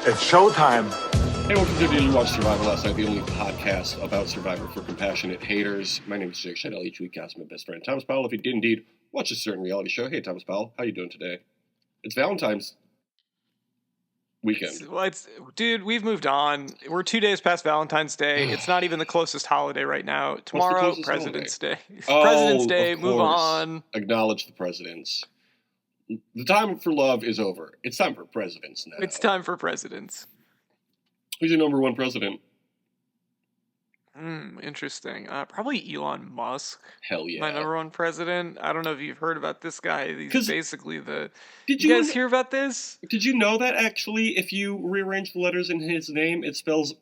It's showtime. Hey, welcome to Did You Watch Survivor Last Night, the only podcast about Survivor for compassionate haters. My name is Jake Scheidel. Each week I ask my best friend Thomas Powell if he did indeed watch a certain reality show. Hey, Thomas Powell, how you doing today? It's Valentine's weekend. Dude, we've moved on. We're 2 days past Valentine's Day. It's not even the closest holiday right now. Tomorrow, President's Day. President's Day, move on. Acknowledge the presidents. The time for love is over. It's time for presidents now. It's time for presidents. Who's your number one president? Interesting. Probably Elon Musk. Hell yeah. My number one president. I don't know if you've heard about this guy. He's basically the... Did you guys hear about this? Did you know that actually if you rearrange the letters in his name, it spells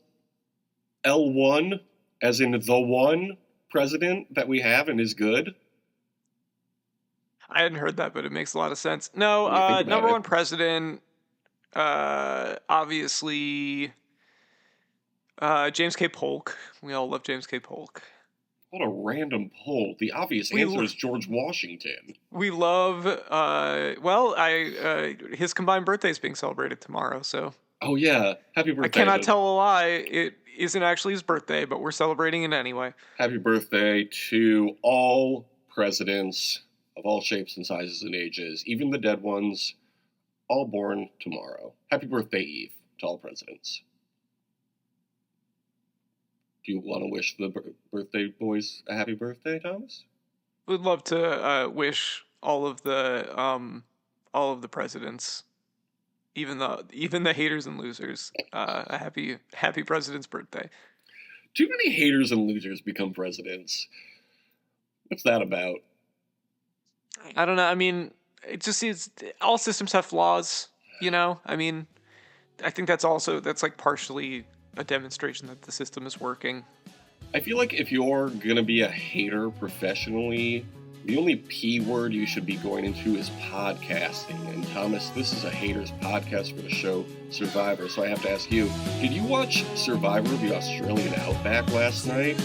L1, as in the one president that we have and is good? I hadn't heard that, but it makes a lot of sense. No, number one president, obviously, James K. Polk. We all love James K. Polk. What a random poll. The obvious answer is George Washington. We love, his combined birthday is being celebrated tomorrow, so. Oh, yeah. Happy birthday. I cannot tell a lie. It isn't actually his birthday, but we're celebrating it anyway. Happy birthday to all presidents of all shapes and sizes and ages, even the dead ones, all born tomorrow. Happy birthday, Eve, to all presidents. Do you want to wish the birthday boys a happy birthday, Thomas? We'd love to wish all of the presidents, even the haters and losers, a happy president's birthday. Too many haters and losers become presidents. What's that about? I don't know. I mean, all systems have flaws, you know? I mean, I think that's like partially a demonstration that the system is working. I feel like if you're going to be a hater professionally, the only P word you should be going into is podcasting. And Thomas, this is a haters podcast for the show Survivor. So I have to ask you, did you watch Survivor, the Australian Outback last night?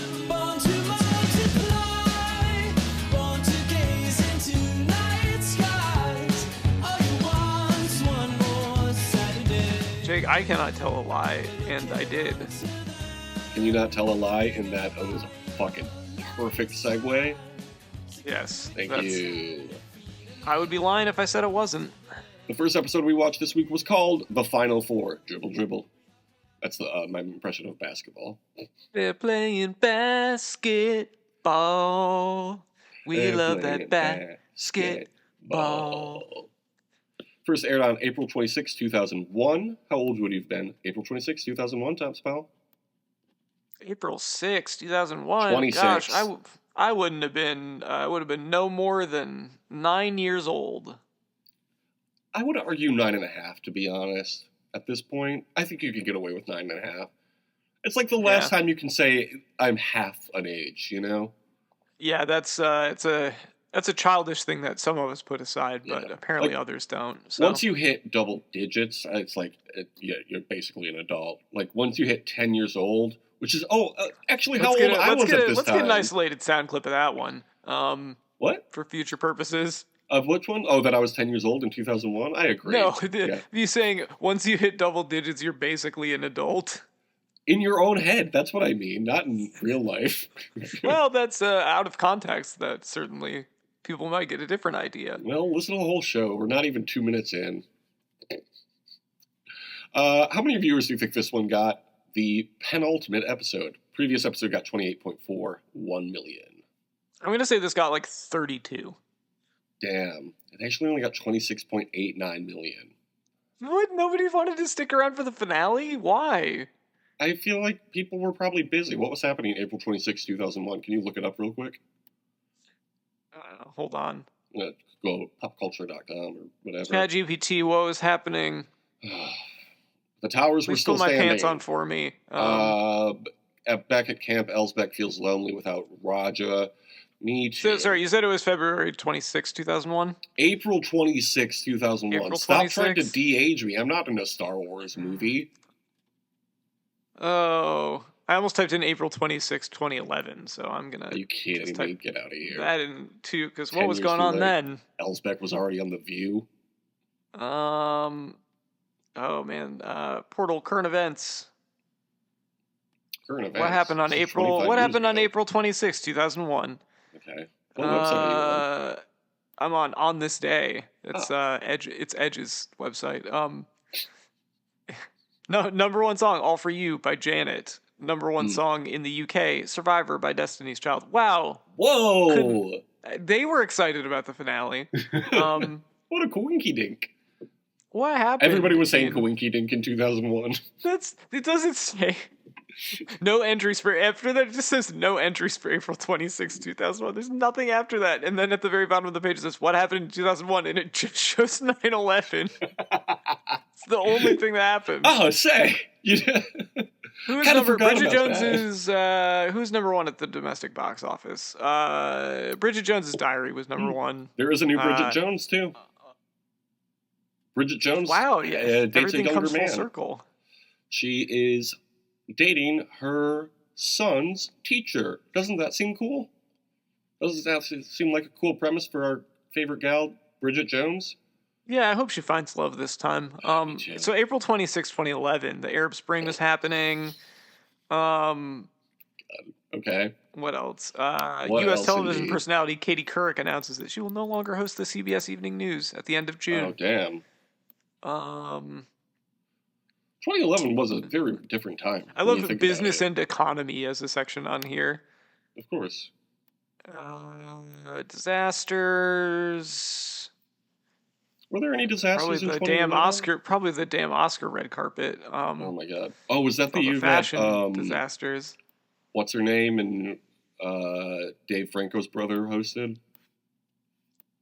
Jake, I cannot tell a lie, and I did. Can you not tell a lie in that it was a fucking perfect segue? Yes. Thank you. I would be lying if I said it wasn't. The first episode we watched this week was called The Final Four. Dribble, dribble. That's my impression of basketball. They're playing basketball. We love that basketball. First aired on April 26, 2001. How old would you have been? April 26, 2001, Thomas Powell? April 6, 2001? 26. Gosh, I wouldn't have been, I would have been no more than 9 years old. I would argue 9.5, to be honest, at this point. I think you can get away with 9.5. It's like the last time you can say, I'm half an age, you know? Yeah, that's a childish thing that some of us put aside, but apparently others don't. So. Once you hit double digits, it's like, you're basically an adult. Like, once you hit 10 years old, which is, actually how old I was at this time. Let's get an isolated sound clip of that one. What? For future purposes. Of which one? Oh, that I was 10 years old in 2001? I agree. No, you saying once you hit double digits, you're basically an adult. In your own head, that's what I mean, not in real life. Well, that's out of context. That certainly... people might get a different idea. Well, listen to the whole show. We're not even 2 minutes in. How many viewers do you think this one got? The penultimate episode. Previous episode got 28.41 million. I'm going to say this got like 32. Damn. It actually only got 26.89 million. What? Nobody wanted to stick around for the finale? Why? I feel like people were probably busy. What was happening April 26, 2001? Can you look it up real quick? Hold on. Go to popculture.com or whatever. ChatGPT, what was happening? The towers were still standing. My pants on for me. Back at Camp, Elsbeck feels lonely without Raja. Me too. So, sorry, you said it was February 26, 2001? April 26, 2001. April Stop 26? trying to de-age me. I'm not in a Star Wars movie. Oh, I almost typed in April 26, 2011, so I'm going to... Are you kidding me? Get out of here. That in too, because what was going on then? Elsbeck was already on The View. Oh man, Portal current events. Current events. What happened on This is April? 25 What years happened on ago. April 26, 2001? Okay. What website are you on? I'm on this day. It's Oh. Edge. It's Edge's website. No, number one song, "All for You" by Janet. Number one Hmm. song in the UK, "Survivor" by Destiny's Child. Wow, couldn't Whoa! they were excited about the finale? Um, What a coinky dink. what Everybody happened was saying in coinky dink in 2001. that's it doesn't say no entries for after that. It just says no entries for April 26, 2001. There's nothing after that, and then at the very bottom of the page it says what happened in 2001, and it just shows 9/11. It's the only thing that happened. Oh, say! You Who's kind of number? forgot Bridget about Jones that. is who's number one at the domestic box office? Bridget Jones's Diary was number one. There is a new Bridget Uh, Jones, too. Bridget Jones wow, yeah, dates a everything younger comes full man. circle. She is dating her son's teacher. Doesn't that seem cool? Doesn't that seem like a cool premise for our favorite gal, Bridget Jones? Yeah, I hope she finds love this time. Me too. So April 26, 2011, the Arab Spring was happening. Okay. What else? What U.S. else, television indeed? personality Katie Couric announces that she will no longer host the CBS Evening News at the end of Oh, June. damn. 2011 was a very different time. I when love you the think about business it. and economy as a section on here. Of course. Disasters. Were there any disasters in 2011? Probably the damn Oscar red carpet. Oh my god. Oh, was that With the all the year that fashion disasters. what's her name and Dave Franco's brother hosted?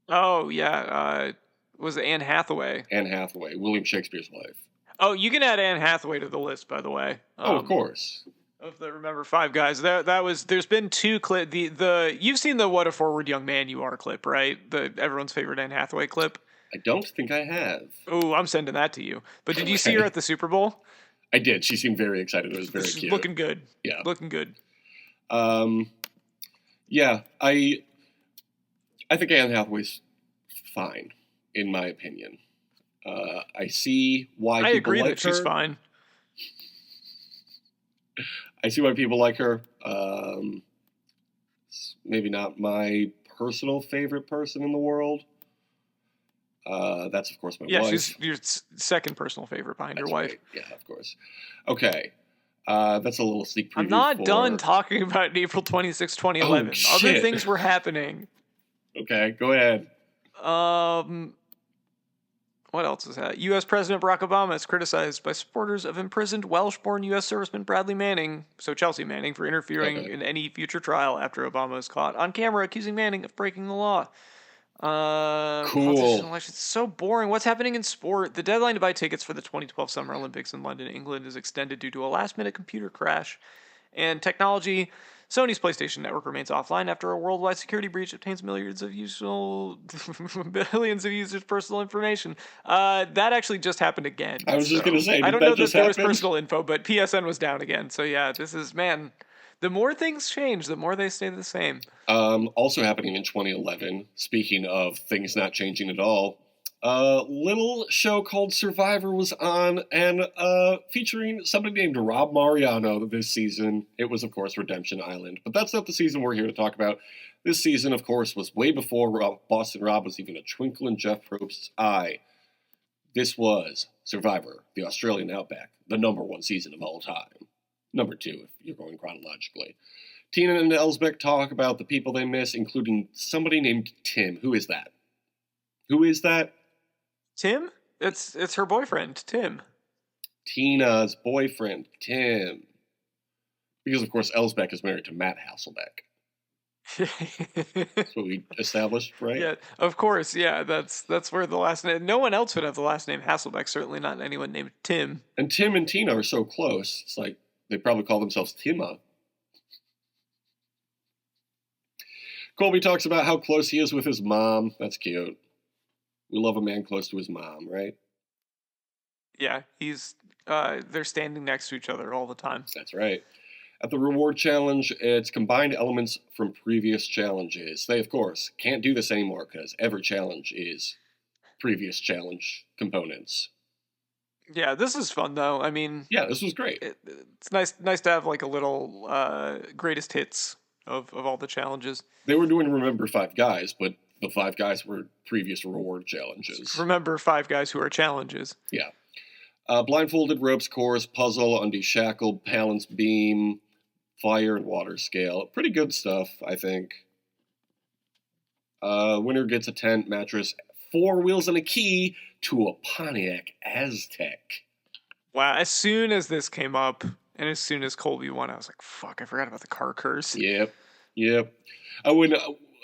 Oh yeah, was it Anne Hathaway? Anne Hathaway, William Shakespeare's wife. Oh, you can add Anne Hathaway to the list, by the way. Oh, of course. Of the Remember Five guys, that was. There's been two clip. The you've seen the "What a Forward Young Man You Are" clip, right? The everyone's favorite Anne Hathaway clip. I don't think I have. Oh, I'm sending that to you. But did you see her Okay. at the Super Bowl? I did. She seemed very excited. It was very She's cute. looking good. Yeah. Looking good. Yeah, I think Anne Hathaway's fine, in my opinion. I see why I people agree like that she's her. fine. I see why people like her. Maybe not my personal favorite person in the world. That's of course my Yeah, wife. she's your second personal favorite behind your wife. Right. Yeah, of course. Okay. That's a little sneak preview. I'm not done talking about April 26, 2011. Oh, Other shit. things were happening. Okay, go ahead. What else is that? U.S. President Barack Obama is criticized by supporters of imprisoned Welsh-born U.S. serviceman Bradley Manning, so Chelsea Manning, for interfering in any future trial after Obama is caught on camera accusing Manning of breaking the law. Cool. Elections. So boring. What's happening in sport? The deadline to buy tickets for the 2012 Summer Olympics in London, England is extended due to a last-minute computer crash. And technology. Sony's PlayStation Network remains offline after a worldwide security breach obtains billions of users' personal information. That actually just happened again. I was just going to say, I did don't that know that just there was happen? personal info, but PSN was down again. So yeah, this is, man, the more things change, the more they stay the same. Also happening in 2011, speaking of things not changing at all, a little show called Survivor was on, and featuring somebody named Rob Mariano this season. It was, of course, Redemption Island. But that's not the season we're here to talk about. This season, of course, was way before Boston Rob was even a twinkle in Jeff Probst's eye. This was Survivor, the Australian Outback, the #1 season of all time. #2, if you're going chronologically. Tina and Elsbeck talk about the people they miss, including somebody named Tim. Who is that? Who is that? Tim? It's her boyfriend, Tim. Tina's boyfriend, Tim. Because, of course, Elsbeck is married to Matt Hasselbeck. That's what we established, right? Yeah, of course. Yeah, that's where the last name. No one else would have the last name Hasselbeck. Certainly not anyone named Tim. And Tim and Tina are so close. It's like they probably call themselves Tima. Colby talks about how close he is with his mom. That's cute. We love a man close to his mom, right? Yeah, they're standing next to each other all the time. That's right. At the reward challenge, it's combined elements from previous challenges. They, of course, can't do this anymore because every challenge is previous challenge components. Yeah, this is fun though. I mean, Yeah, this was great. it's nice to have like a little greatest hits of all the challenges. They were doing Remember Five Guys, but the Five Guys were previous reward challenges. Remember five guys who are challenges. Yeah. Blindfolded, ropes course, puzzle, undie shackle, balance beam, fire and water scale. Pretty good stuff, I think. Winner gets a tent, mattress, 4 wheels, and a key to a Pontiac Aztec. Wow! As soon as this came up, and as soon as Colby won, I was like, "Fuck! I forgot about the car curse." Yep, yep. When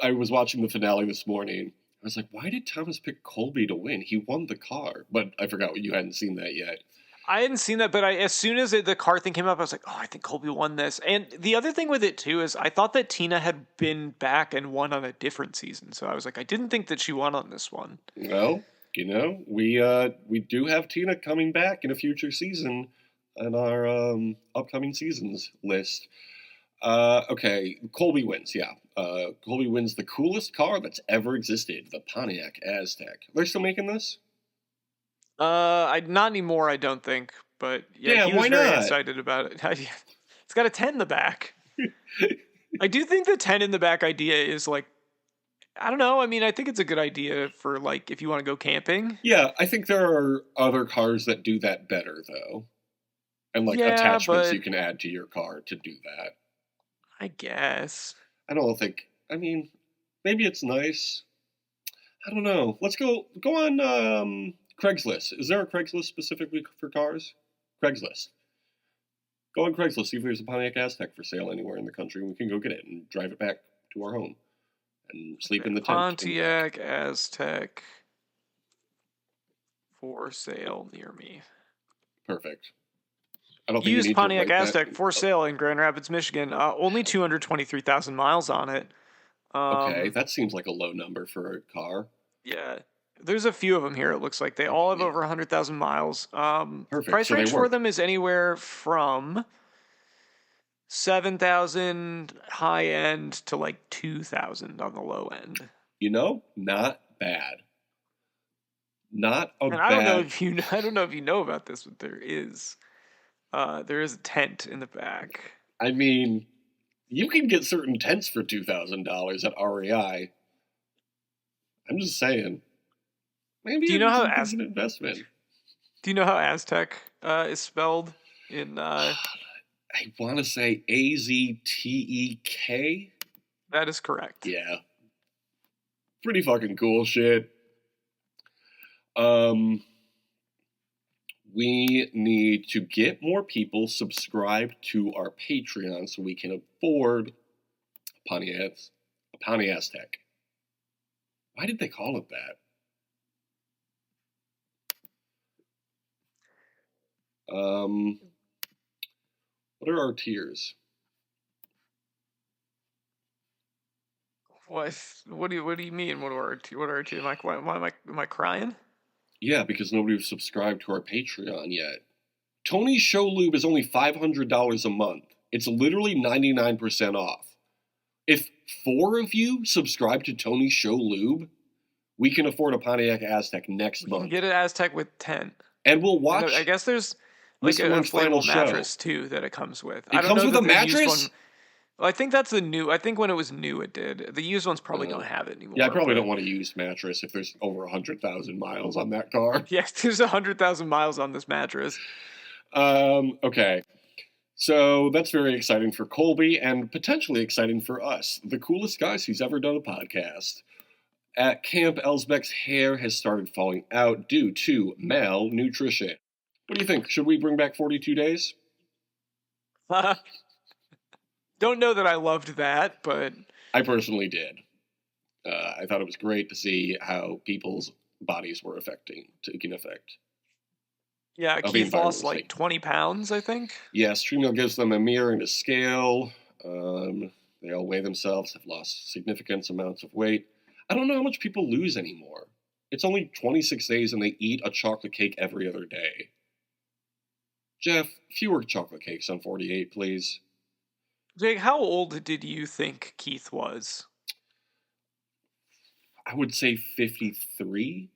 I was watching the finale this morning, I was like, why did Thomas pick Colby to win? He won the car. But I forgot you hadn't seen that yet. I hadn't seen that, but as soon as the car thing came up, I was like, "Oh, I think Colby won this." And the other thing with it too is, I thought that Tina had been back and won on a different season, so I was like, I didn't think that she won on this one. Well, we do have Tina coming back in a future season on our upcoming seasons list. Okay, Colby wins. Yeah, Colby wins the coolest car that's ever existed, the Pontiac Aztec. They're still making this? I not anymore, I don't think, but yeah, Yeah, he was why very not? excited about it. It's got a 10 in the back. I do think the 10 in the back idea is like, I don't know. I mean, I think it's a good idea for like if you want to go camping. Yeah, I think there are other cars that do that better though, and like Yeah, attachments but you can add to your car to do that. I guess. I don't think. I mean, maybe it's nice. I don't know. Let's go on Craigslist. Is there a Craigslist specifically for cars? Craigslist. Go on Craigslist. See if there's a Pontiac Aztec for sale anywhere in the country. We can go get it and drive it back to our home and sleep in the tent. Pontiac Aztec for sale near me. Perfect. I don't think Used you need to Pontiac write that. Aztec for sale in Grand Rapids, Michigan. Only 223,000 miles on it. Okay, that seems like a low number for a car. Yeah. There's a few of them here. It looks like they all have over 100,000 miles. Perfect. Price So they range for work. them is anywhere from 7,000 high end to like 2,000 on the low end. Not bad. Not a And bad. I don't know if you know about this, but there is a tent in the back. I mean, you can get certain tents for $2,000 at REI. I'm just saying. Maybe Do you know how it's an investment. Do you know how Aztec is spelled in I want to say AZTEK. That is correct. Yeah. Pretty fucking cool shit. We need to get more people subscribed to our Patreon so we can afford a Pontiac Aztec. Why did they call it that? What are our tiers? What do you mean? What are our two? Am I crying? Yeah, because nobody subscribed to our Patreon yet. Tony's Show Lube is only $500 a month. It's literally 99% off. If 4 of you subscribe to Tony's Show Lube, we can afford a Pontiac Aztec next You month. can get an Aztec with tent. And we'll watch. I guess there's like an inflatable mattress too that it comes with. It comes with a mattress? Well, I think that's the new. I think when it was new, it did. The used ones probably don't have it anymore. Yeah, I probably don't want a used mattress if there's over 100,000 miles on that car. Yes, there's 100,000 miles on this mattress. Okay. So that's very exciting for Colby and potentially exciting for us, the coolest guys who's ever done a podcast. At camp, Elsbeck's hair has started falling out due to malnutrition. What do you think? Should we bring back 42 days? Don't know that I loved that, but I personally did. I thought it was great to see how people's bodies were taking effect. Yeah, Keith lost like 20 pounds, I think. Yeah, StreamYard gives them a mirror and a scale. They all weigh themselves, have lost significant amounts of weight. I don't know how much people lose anymore. It's only 26 days and they eat a chocolate cake every other day. Jeff, fewer chocolate cakes on 48, please. Jake, how old did you think Keith was? I would say 53.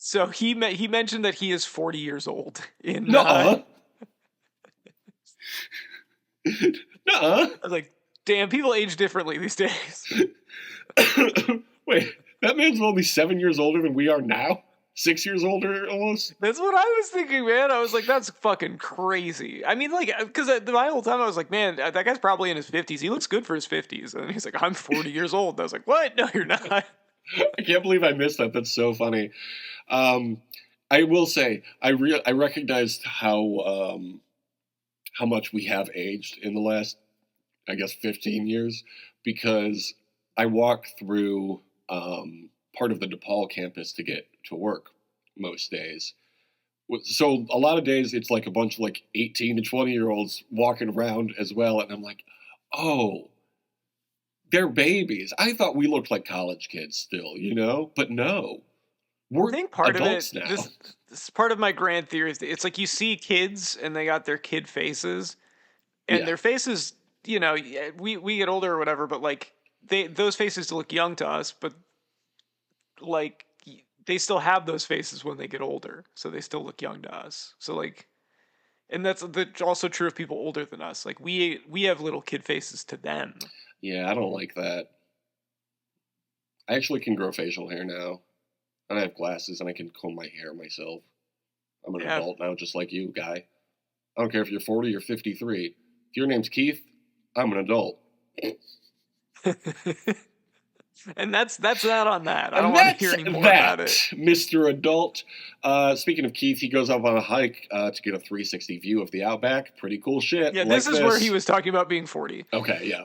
So he mentioned that he is 40 years old in Nuh-uh. Nuh-uh. I was like, damn, people age differently these days. Wait, that man's only 7 years older than we are now? 6 years older, almost? That's what I was thinking, man. I was like, that's fucking crazy. I mean, like, because my whole time I was like, man, that guy's probably in his 50s. He looks good for his 50s. And he's like, I'm 40 years old. And I was like, what? No, you're not. I can't believe I missed that. That's so funny. I will say, I recognized how much we have aged in the last, I guess, 15 years, because I walk through part of the DePaul campus to get to work most days. So a lot of days it's like a bunch of like 18 to 20-year-olds walking around as well. And I'm like, oh, they're babies. I thought we looked like college kids still, But no, I we're think part of adults it, now. this is part of my grand theory. Is that it's like you see kids and they got their kid faces, and Yeah. their faces, we get older or whatever, but like those faces look young to us, but like they still have those faces when they get older, so they still look young to us. So like, and that's also true of people older than us. Like we have little kid faces to them. Yeah, I don't like that. I actually can grow facial hair now. And I have glasses and I can comb my hair myself. I'm an Yeah. adult now, just like you, guy. I don't care if you're 40 or 53. If your name's Keith, I'm an adult. And that's that on that. I don't And want to that's hear any more that, about it. Mr. Adult. Speaking of Keith, he goes up on a hike to get a 360 view of the Outback. Pretty cool shit. Yeah, like this is where he was talking about being 40. Okay, yeah.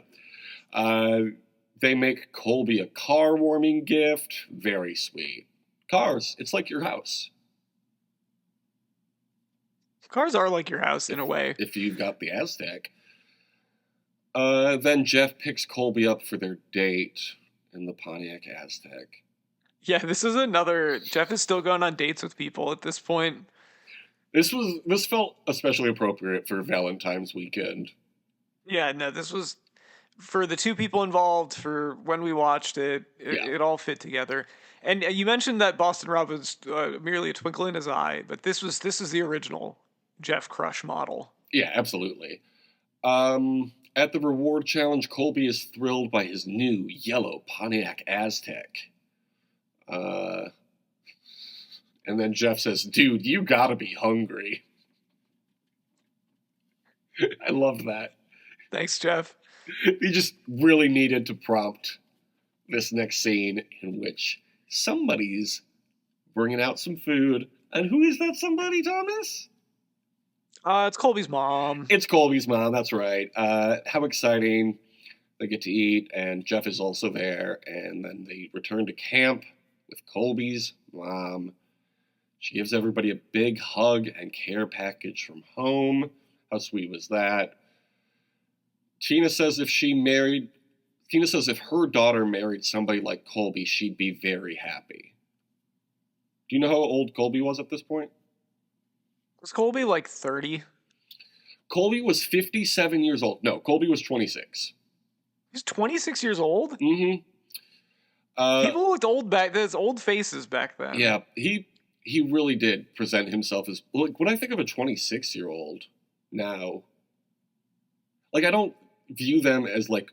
They make Colby a car warming gift. Very sweet. Cars, it's like your house. Cars are like your house in a way. If you've got the Aztec. Then Jeff picks Colby up for their date in the Pontiac Aztec. Yeah, this is another. Jeff is still going on dates with people at this point. This felt especially appropriate for Valentine's weekend. Yeah, no, this was for the two people involved. For when we watched it, it all fit together. And you mentioned that Boston Rob was merely a twinkle in his eye, but this is the original Jeff Crush model. Yeah, absolutely. At the reward challenge, Colby is thrilled by his new yellow Pontiac Aztec. And then Jeff says, dude, you gotta be hungry. I love that. Thanks, Jeff. He just really needed to prompt this next scene in which somebody's bringing out some food. And who is that somebody, Thomas? It's Colby's mom. It's Colby's mom, that's right. How exciting. They get to eat, and Jeff is also there. And then they return to camp with Colby's mom. She gives everybody a big hug and care package from home. How sweet was that? Tina says if her daughter married somebody like Colby, she'd be very happy. Do you know how old Colby was at this point? Was Colby like 30? Colby was 57 years old. No, Colby was 26. He's 26 years old? Mm-hmm. People looked old back. There's old faces back then. Yeah, he really did present himself as, like, when I think of a 26-year-old now, like, I don't view them as, like,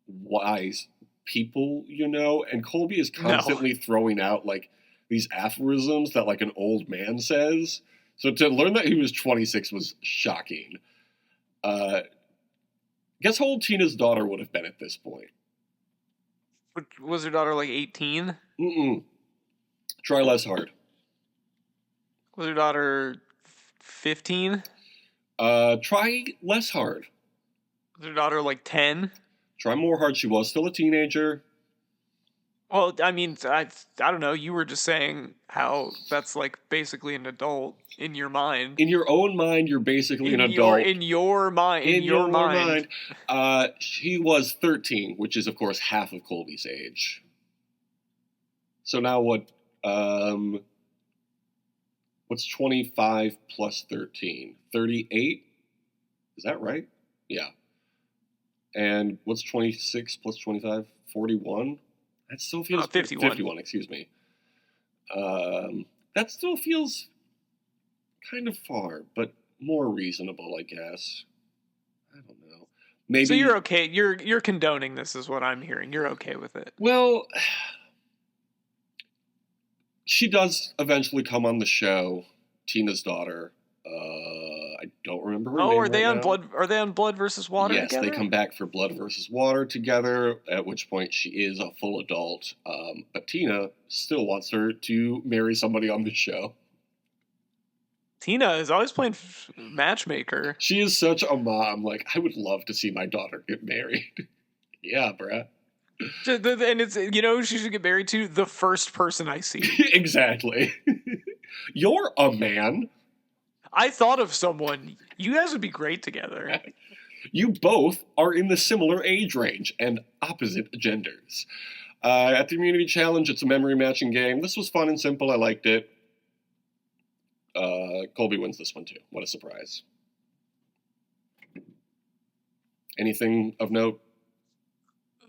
wise people, and Colby is constantly throwing out, like, these aphorisms that, like, an old man says. So to learn that he was 26 was shocking. Guess how old Tina's daughter would have been at this point? Was her daughter like 18? Mm-mm. Try less hard. Was her daughter 15? Try less hard. Was her daughter like 10? Try more hard. She was still a teenager. Well, I mean, I don't know. You were just saying how that's like basically an adult in your mind. In your own mind, you're basically an adult. In your mind. In your mind. She was 13, which is, of course, half of Colby's age. So now what's 25 plus 13? 38? Is that right? Yeah. And what's 26 plus 25? 41? That still feels 51. 51, excuse me. That still feels kind of far, but more reasonable, I guess. I don't know. Maybe. So you're okay. You're condoning this, is what I'm hearing. You're okay with it. Well, she does eventually come on the show, Tina's daughter. I don't remember her name. Oh, are they right on now. Blood? Are they on Blood versus Water Yes, together? they come back for Blood versus Water together, at which point she is a full adult. But Tina still wants her to marry somebody on the show. Tina is always playing matchmaker. She is such a mom. Like, I would love to see my daughter get married. Yeah, bruh. And it's, who she should get married to? The first person I see. Exactly. You're a man. I thought of someone. You guys would be great together. You both are in the similar age range and opposite genders. At the Immunity Challenge, it's a memory matching game. This was fun and simple. I liked it. Colby wins this one too. What a surprise. Anything of note?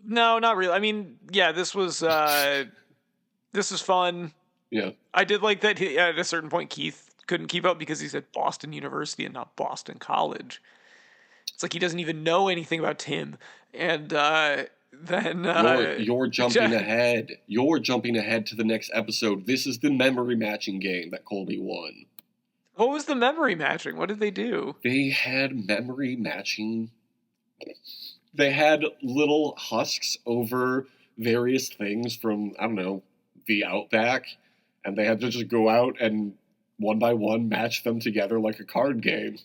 No, not really. I mean, yeah, this was fun. Yeah. I did like that at a certain point Keith couldn't keep up because he said Boston University and not Boston College. It's like he doesn't even know anything about Tim. And then you're jumping ahead. You're jumping ahead to the next episode. This is the memory matching game that Colby won. What was the memory matching? What did they do? They had memory matching. They had little husks over various things from, I don't know, the Outback, and they had to just go out and one by one match them together like a card game.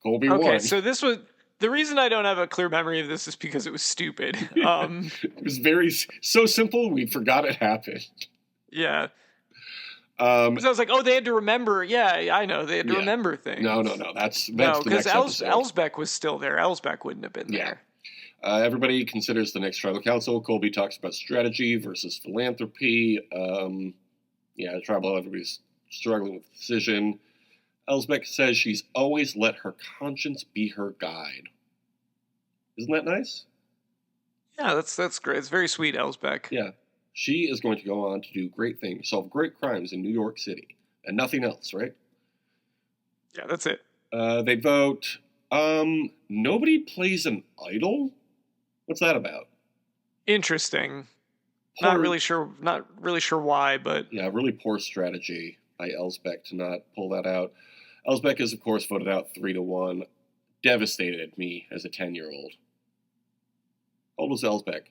Colby won. Okay, so this was... The reason I don't have a clear memory of this is because it was stupid. It was so simple, we forgot it happened. Yeah. Because I was like, oh, they had to remember. Yeah, I know. They had to remember things. No. That's the next episode. Elsbeck was still there. Elsbeck wouldn't have been there. Everybody considers the next tribal council. Colby talks about strategy versus philanthropy. Tribal, everybody's struggling with the decision. Elsbeck says she's always let her conscience be her guide. Isn't that nice? Yeah, that's great. It's very sweet, Elsbeck. Yeah. She is going to go on to do great things, solve great crimes in New York City, and nothing else, right? Yeah, that's it. They vote, nobody plays an idol? What's that about? Interesting. Not really sure why, but... Yeah, really poor strategy by Elsbeck to not pull that out. Elsbeck is, of course, voted out 3-1. Devastated me as a 10-year-old. How old was Elsbeck?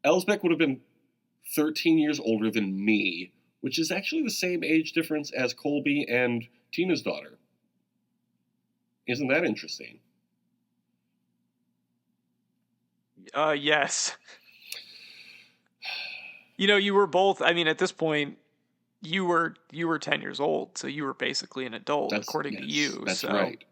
Elsbeck would have been 13 years older than me, which is actually the same age difference as Colby and Tina's daughter. Isn't that interesting? Yes. You were both, I mean, at this point, you were 10 years old, so you were basically an adult, according to you. That's so. right.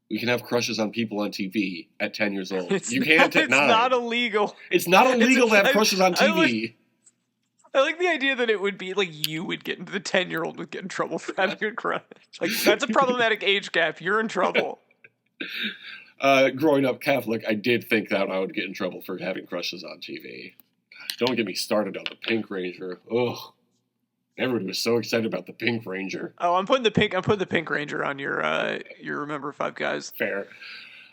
We can have crushes on people on TV at 10 years old. You can't at 9. It's not illegal. It's not illegal to have crushes on TV. I like the idea that it would be like you would get into the 10-year-old would get in trouble for having a crush. Like, that's a problematic age gap. You're in trouble. Growing up Catholic, I did think that I would get in trouble for having crushes on TV. God, don't get me started on the Pink Ranger. Ugh. Everybody was so excited about the Pink Ranger. Oh, I'm putting the Pink Ranger on your Remember Five Guys. Fair.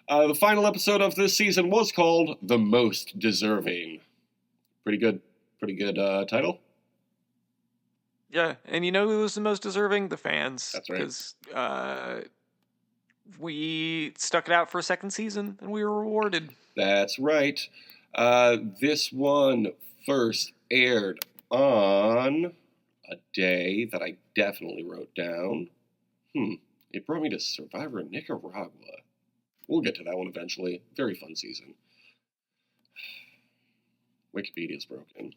The final episode of this season was called The Most Deserving. Pretty good title. Yeah, and you know who was the most deserving? The fans. That's right. Because we stuck it out for a second season, and we were rewarded. That's right. This one first aired on a day that I definitely wrote down. It brought me to Survivor Nicaragua. We'll get to that one eventually. Very fun season. Wikipedia's broken.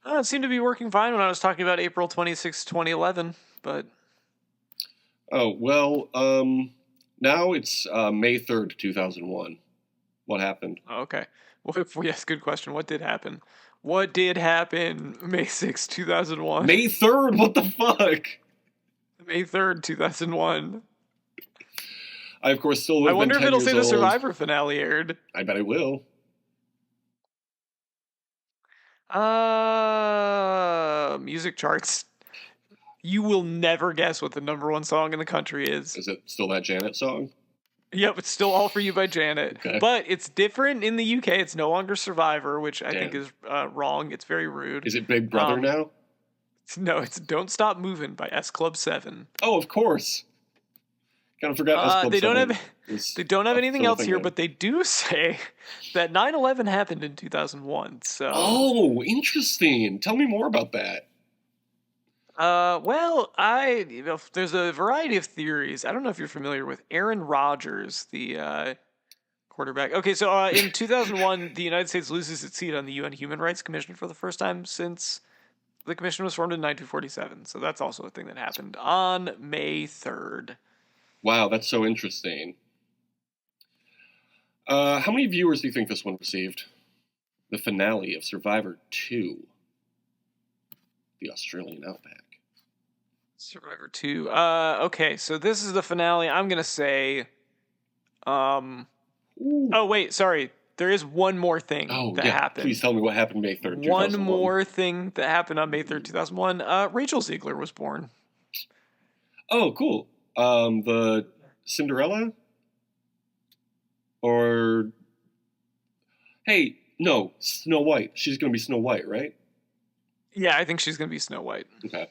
It seemed to be working fine when I was talking about April 26, 2011, but... Oh, well, now it's May 3rd, 2001. What happened? Oh, okay. Well, yes, good question. What did happen? What did happen May 6, 2001? May 3rd? What the fuck? May 3rd, 2001. I, of course, still live. I wonder if it'll say the Survivor finale aired. I bet it will. music charts, you will never guess what the number one song in the country is. Is it still that Janet song? Yep, it's still All For You by Janet. Okay. But it's different in the UK. It's no longer Survivor, which I think is wrong. It's very rude. Is it Big Brother now? No, it's Don't Stop Movin' by S Club 7. Oh, of course. Kind of forgot S Club 7. They don't have anything else here, but they do say that 9/11 happened in 2001. So. Oh, interesting. Tell me more about that. Well, there's a variety of theories. I don't know if you're familiar with Aaron Rodgers, the quarterback. Okay, so in 2001, the United States loses its seat on the UN Human Rights Commission for the first time since the commission was formed in 1947. So that's also a thing that happened on May 3rd. Wow, that's so interesting. How many viewers do you think this one received? The finale of Survivor 2, the Australian Outback. Survivor 2. Okay, so this is the finale. I'm gonna say. Oh wait, sorry. There is one more thing that happened. Please tell me what happened May 3rd, 2001. One more thing that happened on May 3rd, 2001. Rachel Ziegler was born. Oh, cool. The Cinderella? Or... Hey, no, Snow White. She's going to be Snow White, right? Yeah, I think she's going to be Snow White. Okay.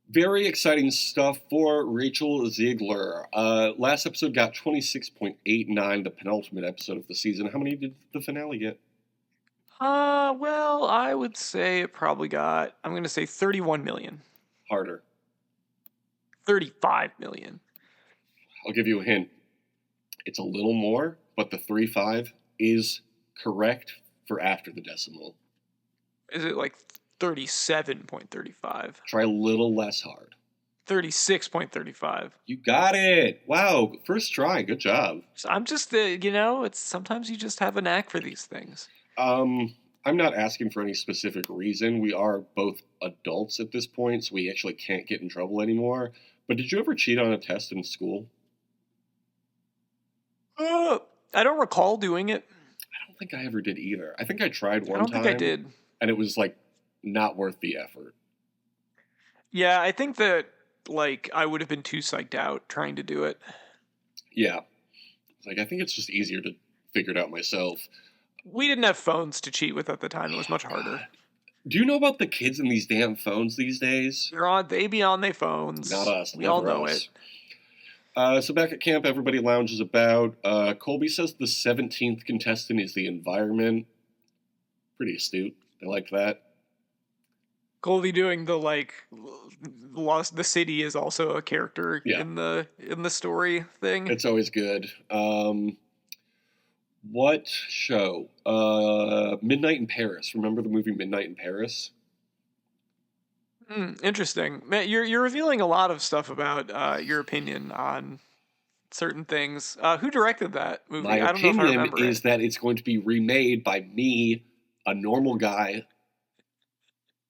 Very exciting stuff for Rachel Ziegler. Last episode got 26.89, the penultimate episode of the season. How many did the finale get? Well, I would say it probably got, I'm going to say 31 million. Harder. 35 million. I'll give you a hint. It's a little more, but the 3.5 is correct for after the decimal. Is it like 37.35? Try a little less hard. 36.35. You got it. Wow, first try. Good job. So I'm just, it's sometimes you just have a knack for these things. I'm not asking for any specific reason. We are both adults at this point, so we actually can't get in trouble anymore. But did you ever cheat on a test in school? I don't recall doing it. I don't think I ever did either. I think I tried one time. I don't think I did. And it was, not worth the effort. Yeah, I think that, I would have been too psyched out trying to do it. Yeah. I think it's just easier to figure it out myself. We didn't have phones to cheat with at the time. It was much harder. Do you know about the kids in these damn phones these days? They be on their phones. Not us. We all know it. So back at camp, everybody lounges about. Colby says the 17th contestant is the environment. Pretty astute. I like that. Colby doing the the city is also a character in the story thing. It's always good. What show? Midnight in Paris. Remember the movie Midnight in Paris? Interesting. Matt, you're revealing a lot of stuff about your opinion on certain things. Who directed that movie? My I don't know if I opinion remember is that it's going to be remade by me, a normal guy,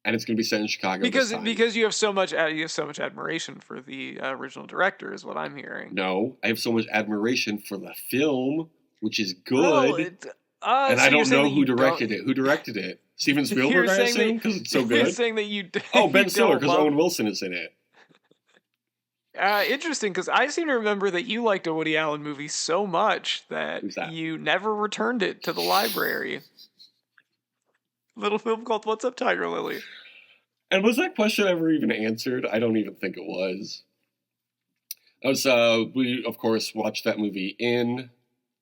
and it's going to be set in Chicago. Because you have so much admiration for the original director, is what I'm hearing. No, I have so much admiration for the film, which is good. Well, and I don't know who directed it. Who directed it? Steven Spielberg, I assume, because it's so good. You're saying that you Ben Stiller, because Owen Wilson is in it. Interesting, because I seem to remember that you liked a Woody Allen movie so much that you never returned it to the library. Little film called What's Up, Tiger Lily? And was that question ever even answered? I don't even think it was. We, of course, watched that movie in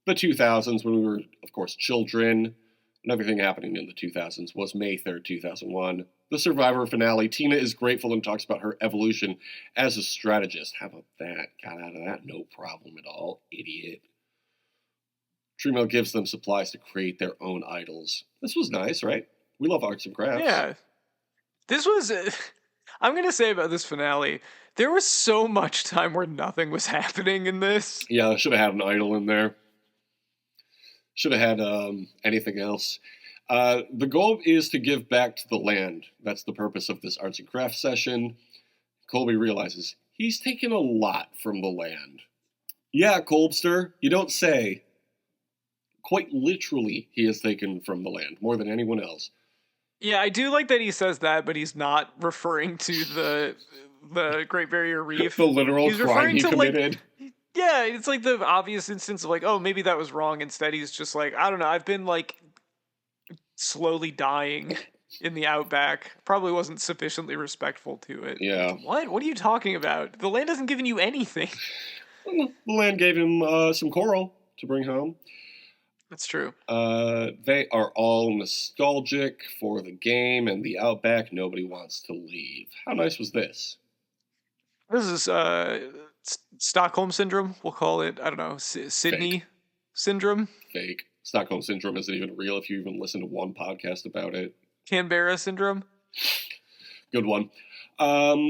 the 2000s when we were, of course, children. And everything happening in the 2000s was May 3rd, 2001. The Survivor finale. Tina is grateful and talks about her evolution as a strategist. How about that? Got out of that? No problem at all. Idiot. Tremel gives them supplies to create their own idols. This was nice, right? We love arts and crafts. Yeah. This was... I'm going to say about this finale, there was so much time where nothing was happening in this. Yeah, I should have had an idol in there. Should have had anything else. The goal is to give back to the land. That's the purpose of this arts and crafts session. Colby realizes he's taken a lot from the land. Yeah, Colbster, you don't say. Quite literally, he has taken from the land, more than anyone else. Yeah, I do like that he says that, but he's not referring to the Great Barrier The Reef. literal He's crime referring he to like, committed. yeah, it's like the obvious instance of like, oh, maybe that was wrong. Instead, he's just like, I don't know, I've been like slowly dying in the outback. Probably wasn't sufficiently respectful to it. Like, Yeah. what? What are you talking about? The land hasn't given you anything. Well, the land gave him some coral to bring home. That's true. They are all nostalgic for the game and the Outback. Nobody wants to leave. How nice was this? This is Stockholm syndrome. We'll call it. I don't know, Fake. Sydney syndrome, Fake. Stockholm Syndrome isn't even real if you even listen to one podcast about it. Canberra syndrome. Good one.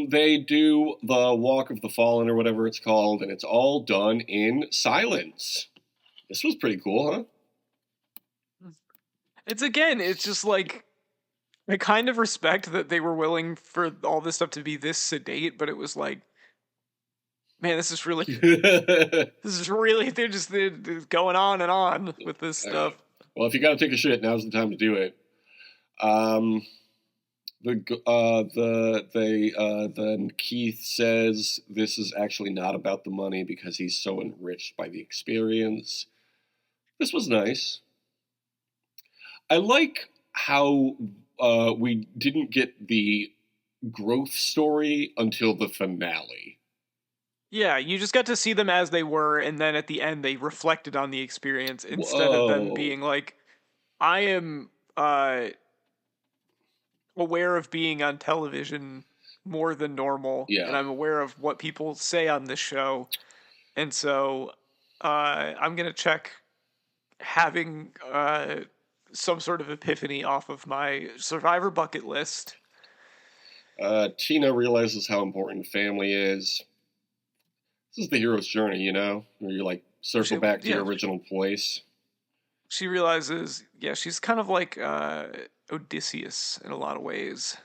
They do the Walk of the Fallen or whatever it's called, and it's all done in silence. This was pretty cool, huh? It's just like I kind of respect that they were willing for all this stuff to be this sedate, but it was like, man, they're going on and on with this All stuff. right. Well, if you got to take a shit, now's the time to do it. Then Keith says this is actually not about the money because he's so enriched by the experience. This was nice. I like how we didn't get the growth story until the finale. Yeah, you just got to see them as they were, and then at the end they reflected on the experience instead of them Whoa. being like, I am aware of being on television more than normal, and Yeah. I'm aware of what people say on this show, and so I'm gonna check having some sort of epiphany off of my Survivor bucket list. Tina realizes how important family is. This is the hero's journey, you know, where you like circle back to your original place. She realizes, yeah, she's kind of like Odysseus in a lot of ways.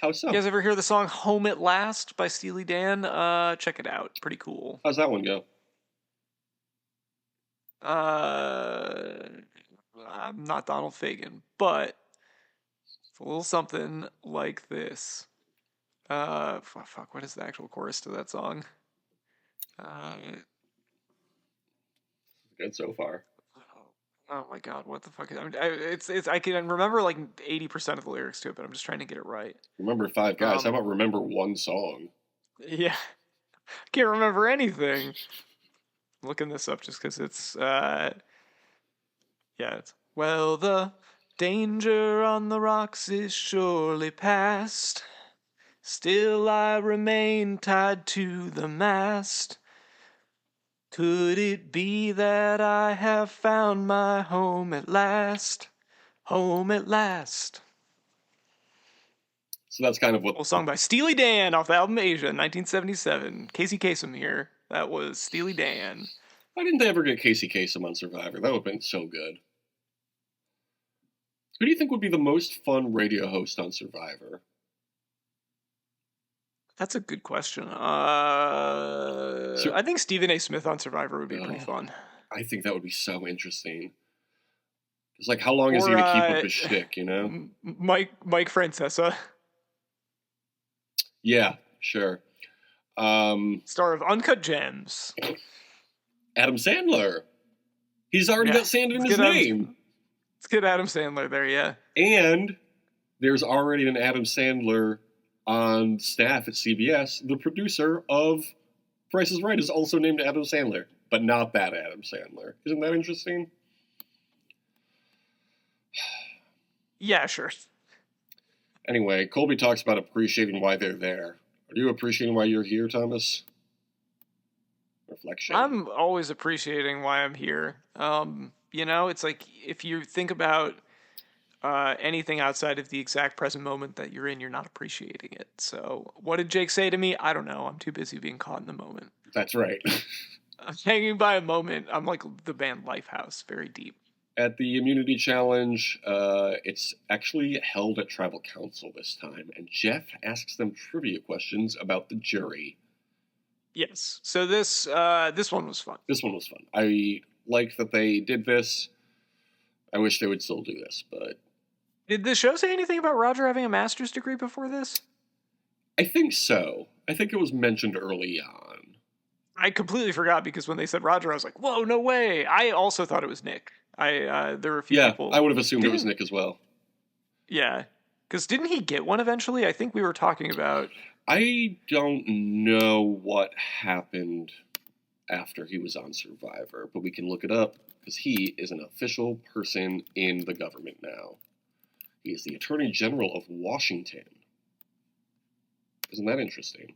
How so? You guys ever hear the song "Home at Last" by Steely Dan? Check it out. Pretty cool. How's that one go? I'm not Donald Fagen, but it's a little something like this. Fuck, what is the actual chorus to that song? Uh, Good so far. oh my god, what the fuck? It's I can remember like 80% of the lyrics to it, but I'm just trying to get it right. Remember five guys. How Um, about remember one song? yeah, can't remember anything. Looking this up just because it's yeah, it's well, the danger on the rocks is surely past. Still I remain tied to the mast. Could it be that I have found my home at last? Home at last. So that's kind of what. Well, song by Steely Dan off the album Asia, 1977. Casey Kasem here. That was Steely Dan. Why didn't they ever get Casey Kasem on Survivor? That would have been so good. Who do you think would be the most fun radio host on Survivor? That's a good question. I think Stephen A. Smith on Survivor would be pretty fun. I think that would be so interesting. It's like, how long is he going to keep up his shtick, you know? Mike Francesa. Yeah, sure. Star of Uncut Gems. Adam Sandler. He's already got sand in his name. Let's get Adam Sandler there, yeah. And there's already an Adam Sandler on staff at CBS. The producer of Price is Right is also named Adam Sandler, but not that Adam Sandler. Isn't that interesting? Yeah, sure. Anyway, Colby talks about appreciating why they're there. Are you appreciating why you're here, Thomas? Reflection. I'm always appreciating why I'm here. You know, it's like if you think about anything outside of the exact present moment that you're in, you're not appreciating it. So, what did Jake say to me? I don't know. I'm too busy being caught in the moment. That's right. I'm hanging by a moment. I'm like the band Lifehouse, very deep. At the Immunity Challenge, it's actually held at Tribal Council this time, and Jeff asks them trivia questions about the jury. Yes. So this one was fun. This one was fun. I like that they did this. I wish they would still do this, but Did the show say anything about Roger having a master's degree before this? I think so. I think it was mentioned early on. I completely forgot because when they said Roger, I was like, "Whoa, no way!" I also thought it was Nick. There were a few Yeah, I people. would have assumed it was Didn't Nick as well. Yeah, because didn't he get one eventually? I think we were talking about. I don't know what happened after he was on Survivor, but we can look it up because he is an official person in the government now. He is the Attorney General of Washington. Isn't that interesting?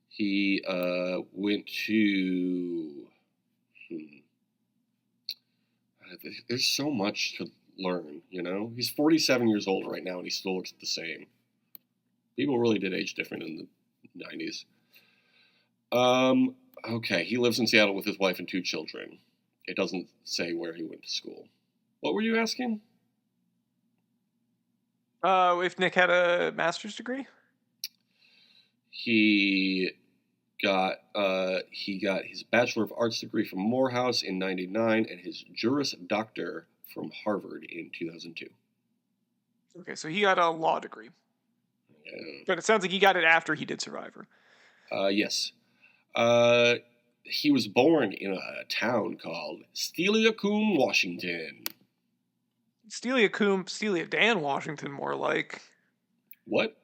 He went to. There's so much to learn, you know? He's 47 years old right now and he still looks the same. People really did age different in the 90s. Okay, he lives in Seattle with his wife and 2 children. It doesn't say where he went to school. What were you asking? If Nick had a master's degree? He got his Bachelor of Arts degree from Morehouse in '99 and his Juris Doctor from Harvard in 2002. Okay, so he got a law degree. Yeah. But it sounds like he got it after he did Survivor. Yes. He was born in a town called Steilacoom, Washington. Steely Dan Washington, more like. What?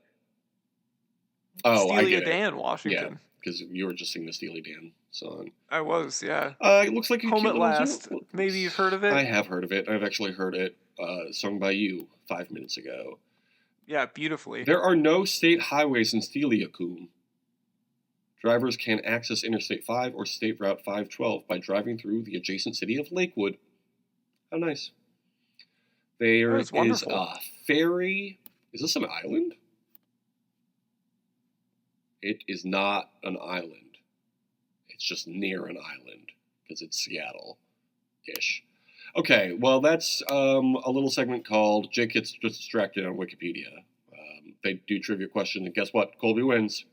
Oh, I Steely get it. Dan Yeah, Washington. because you were just singing the Steely Dan song. I was, yeah. It looks like a Home cute at little Last. tune. Maybe you've heard of it? I have heard of it. I've actually heard it sung by you 5 minutes ago. Yeah, beautifully. There are no state highways in Steilacoom. Drivers can access Interstate 5 or State Route 512 by driving through the adjacent city of Lakewood. How nice. There is a ferry. Is this an island? It is not an island. It's just near an island because it's Seattle-ish. Okay, well, that's a little segment called Jake Gets Distracted on Wikipedia. They do trivia questions, and guess what? Colby wins.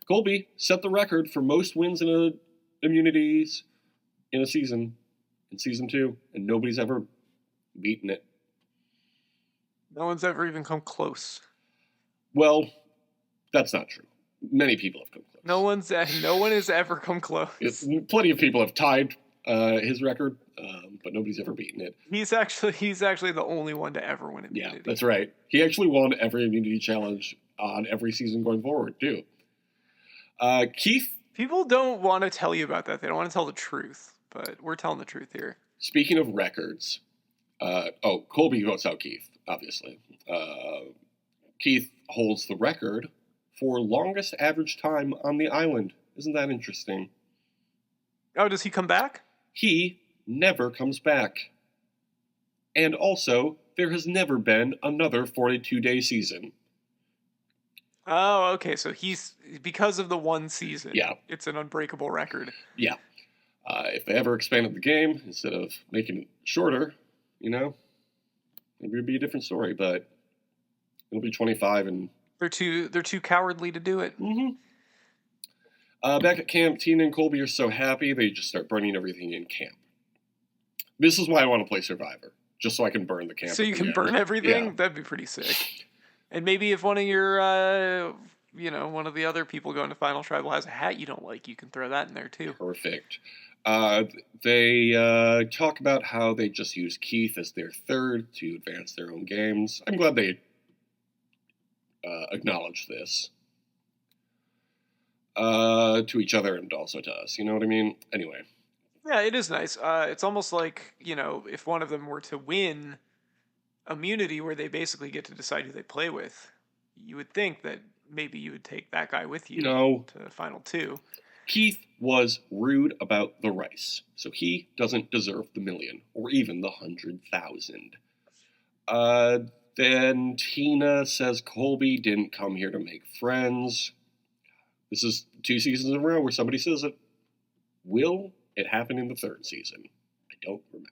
Colby set the record for most wins in immunities in a season, in season 2, and nobody's ever beaten it. No one's ever even come close. Well, that's not true. Many people have come close. No one has ever come close. Plenty of people have tied his record, but nobody's ever beaten it. He's actually the only one to ever win immunity. Yeah, that's right. He actually won every immunity challenge on every season going forward, too. Keith? People don't want to tell you about that. They don't want to tell the truth, but we're telling the truth here. Speaking of records, Colby votes out Keith, obviously. Keith holds the record for longest average time on the island. Isn't that interesting? Oh, does he come back? He never comes back. And also, there has never been another 42-day season. Oh, okay. So he's, because of the one season, yeah, it's an unbreakable record. Yeah. If they ever expanded the game instead of making it shorter, maybe it'd be a different story. But it'll be 25, and they're too cowardly to do it. Mm-hmm. Back at camp, Tina and Colby are so happy they just start burning everything in camp. This is why I want to play Survivor, just so I can burn the camp. So you can burn everything? Yeah. That'd be pretty sick. And maybe if one of your, one of the other people going to Final Tribal has a hat you don't like, you can throw that in there too. Perfect. They talk about how they just use Keith as their third to advance their own games. I'm glad they acknowledge this. To each other and also to us. You know what I mean? Anyway. Yeah, it is nice. It's almost like, if one of them were to win immunity where they basically get to decide who they play with, you would think that maybe you would take that guy with you to Final 2. Keith was rude about the rice, so he doesn't deserve the million or even the 100,000. Then Tina says Colby didn't come here to make friends. This is 2 seasons in a row where somebody says it. Will it happen in the 3rd season? I don't remember.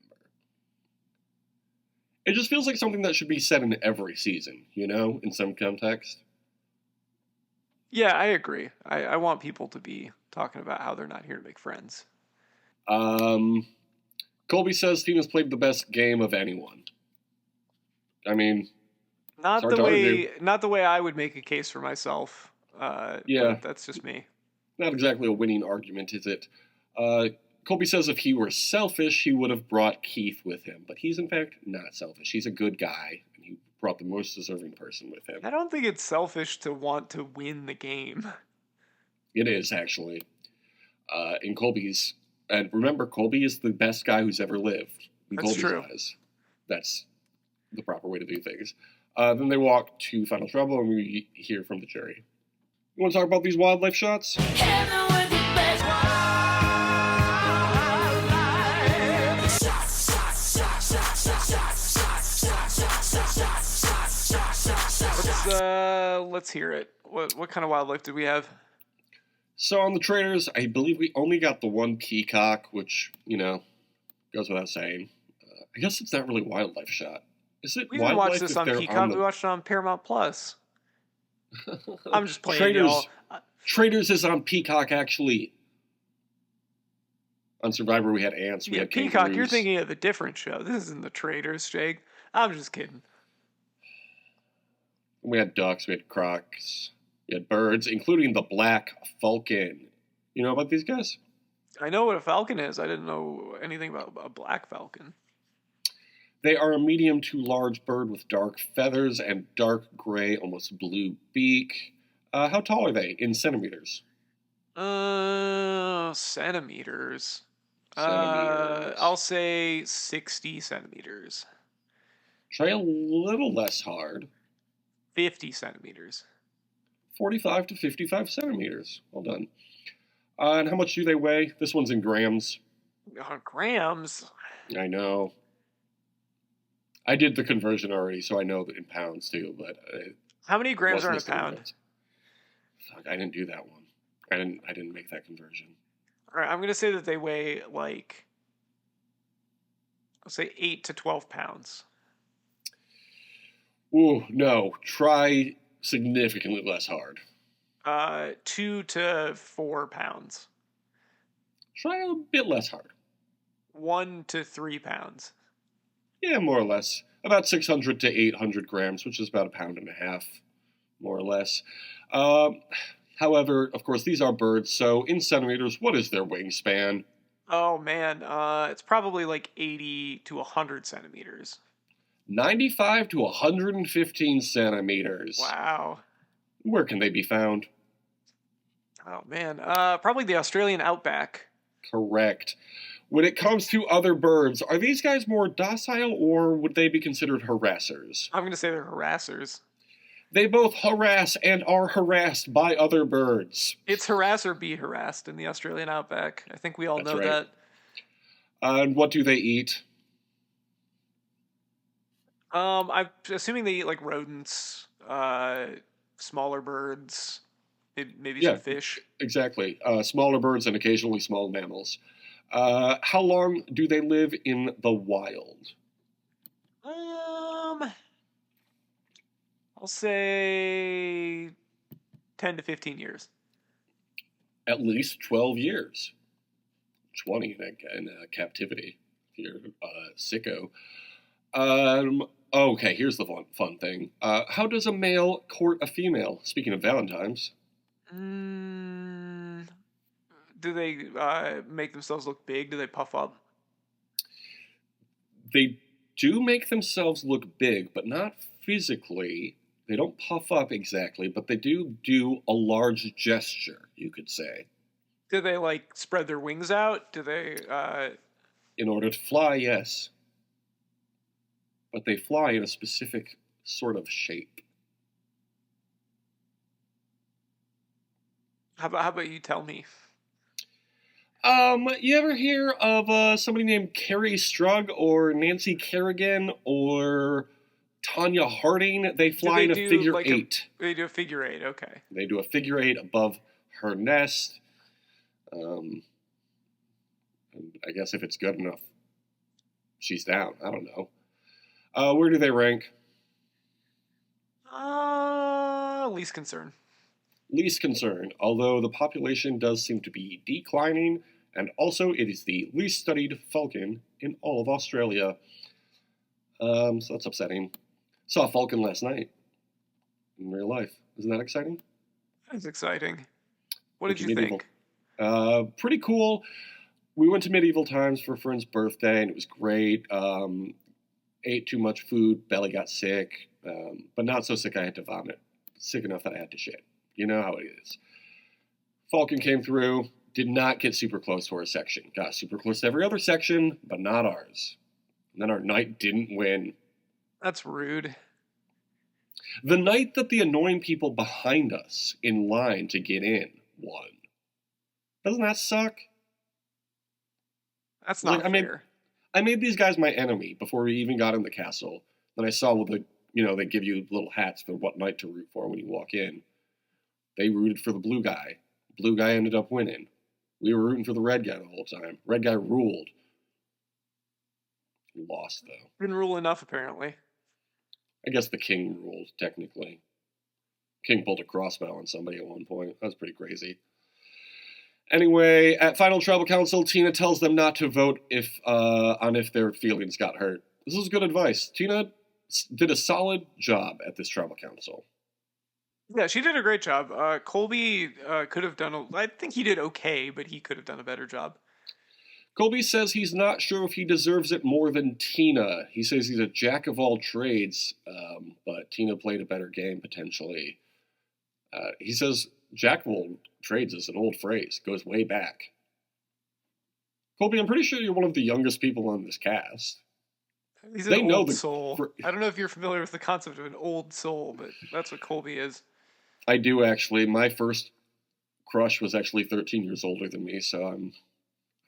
It just feels like something that should be said in every season, in some context. Yeah, I agree. I want people to be talking about how they're not here to make friends. Colby says team has played the best game of anyone. I mean, it's hard to argue. Not the way I would make a case for myself. Yeah, But that's just me. not exactly a winning argument, is it? Colby says if he were selfish, he would have brought Keith with him. But he's, in fact, not selfish. He's a good guy, and he brought the most deserving person with him. I don't think it's selfish to want to win the game. It is, actually. In Colby's... And remember, Colby is the best guy who's ever lived. In That's Colby's true. eyes. That's the proper way to do things. Then they walk to Final Trouble, and we hear from the jury. You want to talk about these wildlife shots? Let's hear it. What kind of wildlife did we have? So on the trainers, I believe we only got the one peacock, which, goes without saying. I guess it's not really wildlife shot. Is it We didn't wildlife watch this if on they're Peacock. the... We watched it on Paramount Plus. I'm just playing, Traders, y'all. Traders is on Peacock, actually. On Survivor, we had ants. We had Peacock, kangaroos. you're thinking of a different show. This isn't the Traders, Jake. I'm just kidding. We had ducks. We had crocs. We had birds, including the black falcon. You know about these guys? I know what a falcon is. I didn't know anything about a black falcon. They are a medium to large bird with dark feathers and dark gray, almost blue beak. How tall are they in centimeters? Centimeters. Centimeters. I'll say 60 centimeters. Try a little less hard. 50 centimeters. 45 to 55 centimeters. Well done. And how much do they weigh? This one's in grams. Grams? I know. I did the conversion already, so I know that in pounds too. But how many grams are in a pound? Fuck, I didn't do that one. I didn't make that conversion. All right, I'm gonna say that they weigh I'll say 8 to 12 pounds. Ooh, no. Try significantly less hard. 2 to 4 pounds. Try a bit less hard. 1 to 3 pounds. Yeah, more or less. About 600 to 800 grams, which is about a pound and a half, more or less. However, of course, these are birds, so in centimeters, what is their wingspan? Oh, man. It's probably 80 to 100 centimeters. 95 to 115 centimeters. Wow. Where can they be found? Oh, man. Probably the Australian Outback. Correct. When it comes to other birds, are these guys more docile or would they be considered harassers? I'm going to say they're harassers. They both harass and are harassed by other birds. It's harass or be harassed in the Australian Outback. I think we all know right. that. And what do they eat? I'm assuming they eat rodents, smaller birds, maybe some fish. Exactly. Smaller birds and occasionally small mammals. How long do they live in the wild? I'll say 10 to 15 years. At least 12 years. 20 in captivity, if you're sicko. Okay, here's the fun thing. How does a male court a female? Speaking of Valentine's. Do they make themselves look big? Do they puff up? They do make themselves look big, but not physically. They don't puff up exactly, but they do a large gesture, you could say. Do they spread their wings out? Do they In order to fly, yes. But they fly in a specific sort of shape. How about you tell me? You ever hear of somebody named Carrie Strug or Nancy Kerrigan or Tanya Harding? They fly in a figure eight. They do a figure eight, okay. They do a figure eight above her nest. And I guess if it's good enough, she's down. I don't know. Where do they rank? Least concern. Least concern, although the population does seem to be declining, And also, it is the least studied falcon in all of Australia. So that's upsetting. Saw a falcon last night in real life. Isn't that exciting? That's exciting. What Went did to you medieval. think? Pretty cool. We went to Medieval Times for a friend's birthday, and it was great. Ate too much food, belly got sick, but not so sick I had to vomit. Sick enough that I had to shit. You know how it is. Falcon came through, did not get super close to our section. Got super close to every other section, but not ours. And then our knight didn't win. That's rude. The knight that the annoying people behind us in line to get in won. Doesn't that suck? That's not fair. I made these guys my enemy before we even got in the castle. Then I saw they give you little hats for what knight to root for when you walk in. They rooted for the blue guy. Blue guy ended up winning. We were rooting for the red guy the whole time. Red guy ruled. He lost, though. Didn't rule enough, apparently. I guess the king ruled, technically. King pulled a crossbow on somebody at one point. That was pretty crazy. Anyway, at Final Tribal Council, Tina tells them not to vote on if their feelings got hurt. This is good advice. Tina did a solid job at this Tribal Council. Yeah, she did a great job. Colby could have I think he did okay, but he could have done a better job. Colby says he's not sure if he deserves it more than Tina. He says he's a jack of all trades, but Tina played a better game, potentially. He says jack of all trades is an old phrase, goes way back. Colby, I'm pretty sure you're one of the youngest people on this cast. He's an old soul. I don't know if you're familiar with the concept of an old soul, but that's what Colby is. I do, actually. My first crush was actually 13 years older than me, so I'm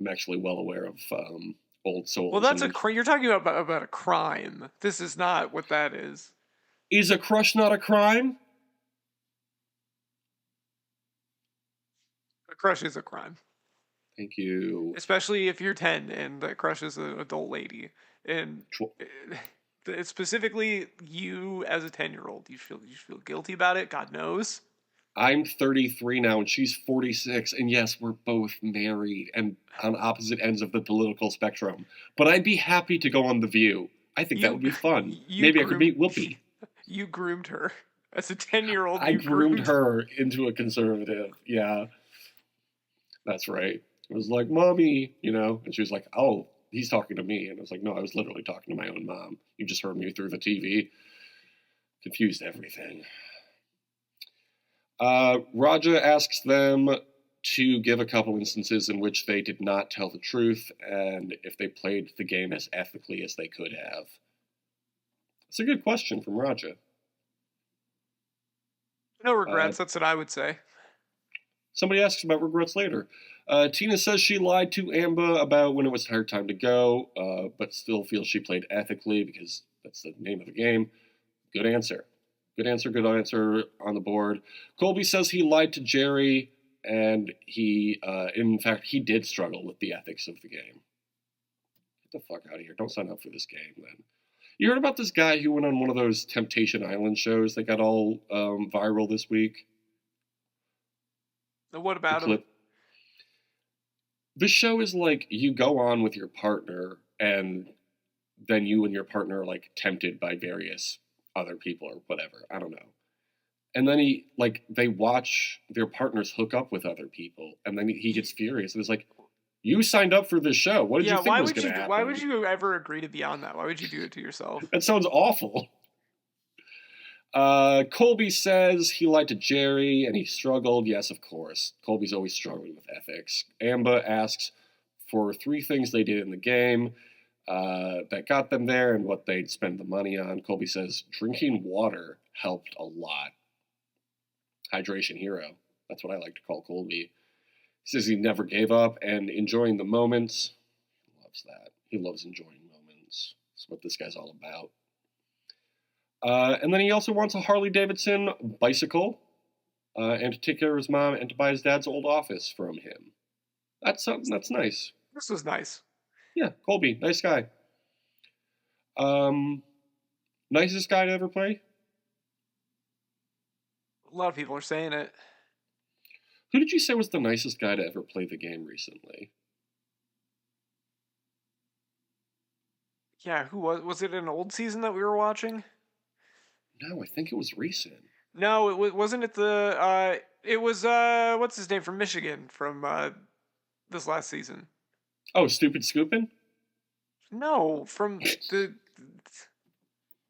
actually well aware of old souls. Well, that's you're talking about a crime. This is not what that is. Is a crush not a crime? A crush is a crime. Thank you. Especially if you're 10 and the crush is an adult lady. And specifically, you as a 10-year-old, you feel guilty about it. God knows. I'm 33 now, and she's 46, and yes, we're both married and on opposite ends of the political spectrum. But I'd be happy to go on The View. I think that would be fun. Maybe I could meet Whoopi. You groomed her as a 10-year-old. I groomed her into a conservative. Yeah, that's right. It was like, Mommy, and she was like, oh, he's talking to me. And I was like, no, I was literally talking to my own mom. You just heard me through the TV. Confused everything. Raja asks them to give a couple instances in which they did not tell the truth and if they played the game as ethically as they could have. It's a good question from Raja. No regrets, that's what I would say. Somebody asks about regrets later. Tina says she lied to Amba about when it was her time to go, but still feels she played ethically because that's the name of the game. Good answer. Good answer on the board. Colby says he lied to Jerry, and in fact, he did struggle with the ethics of the game. Get the fuck out of here. Don't sign up for this game, then. You heard about this guy who went on one of those Temptation Island shows that got all viral this week? What about him? The show is like you go on with your partner, and then you and your partner are like tempted by various other people or whatever. I don't know. And then they watch their partners hook up with other people, and then he gets furious and is like, "You signed up for this show. What did you think was going to happen? Why would you ever agree to be on that? Why would you do it to yourself?" That sounds awful. Colby says he lied to Jerry and he struggled. Yes, of course. Colby's always struggling with ethics. Amba asks for 3 things they did in the game that got them there and what they'd spend the money on. Colby says drinking water helped a lot. Hydration hero. That's what I like to call Colby. He says he never gave up and enjoying the moments. He loves that. He loves enjoying moments. That's what this guy's all about. And then he also wants a Harley-Davidson bicycle and to take care of his mom and to buy his dad's old office from him. That's nice. This was nice. Yeah, Colby, nice guy. Nicest guy to ever play? A lot of people are saying it. Who did you say was the nicest guy to ever play the game recently? Yeah, who was it an old season that we were watching? No, I think it was recent. No, wasn't it the it was what's his name from Michigan from this last season. Oh, Stupid Scoopin'? No,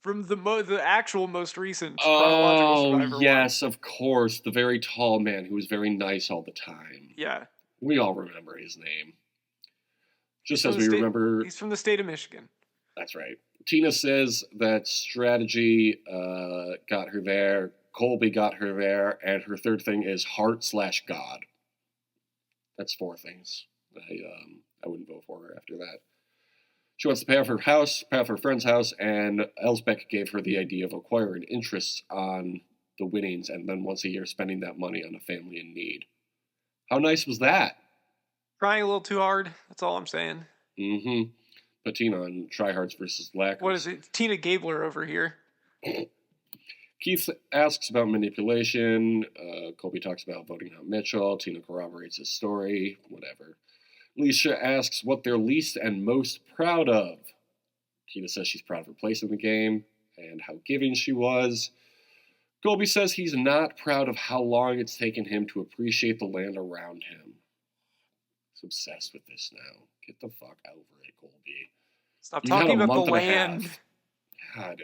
the actual most recent chronological Oh, Survivor one. yes, of course. The very tall man who was very nice all the time. Yeah. We all remember his name. He's Just from as the we state remember. he's from the state of Michigan. That's right. Tina says that strategy got her there. Colby got her there. And her third thing is heart/God. That's four things. I wouldn't vote for her after that. She wants to pay off her house, pay off her friend's house, and Elsbeck gave her the idea of acquiring interests on the winnings and then once a year spending that money on a family in need. How nice was that? Trying a little too hard. That's all I'm saying. Mm-hmm. Patina on tryhards versus lackers. What is it? Tina Gabler over here. Keith asks about manipulation. Colby talks about voting out Mitchell. Tina corroborates his story. Whatever. Alicia asks what they're least and most proud of. Tina says she's proud of her place in the game and how giving she was. Colby says he's not proud of how long it's taken him to appreciate the land around him. He's obsessed with this now. Get the fuck over it, Colby. Stop You've had talking a about the month and a land. half. God.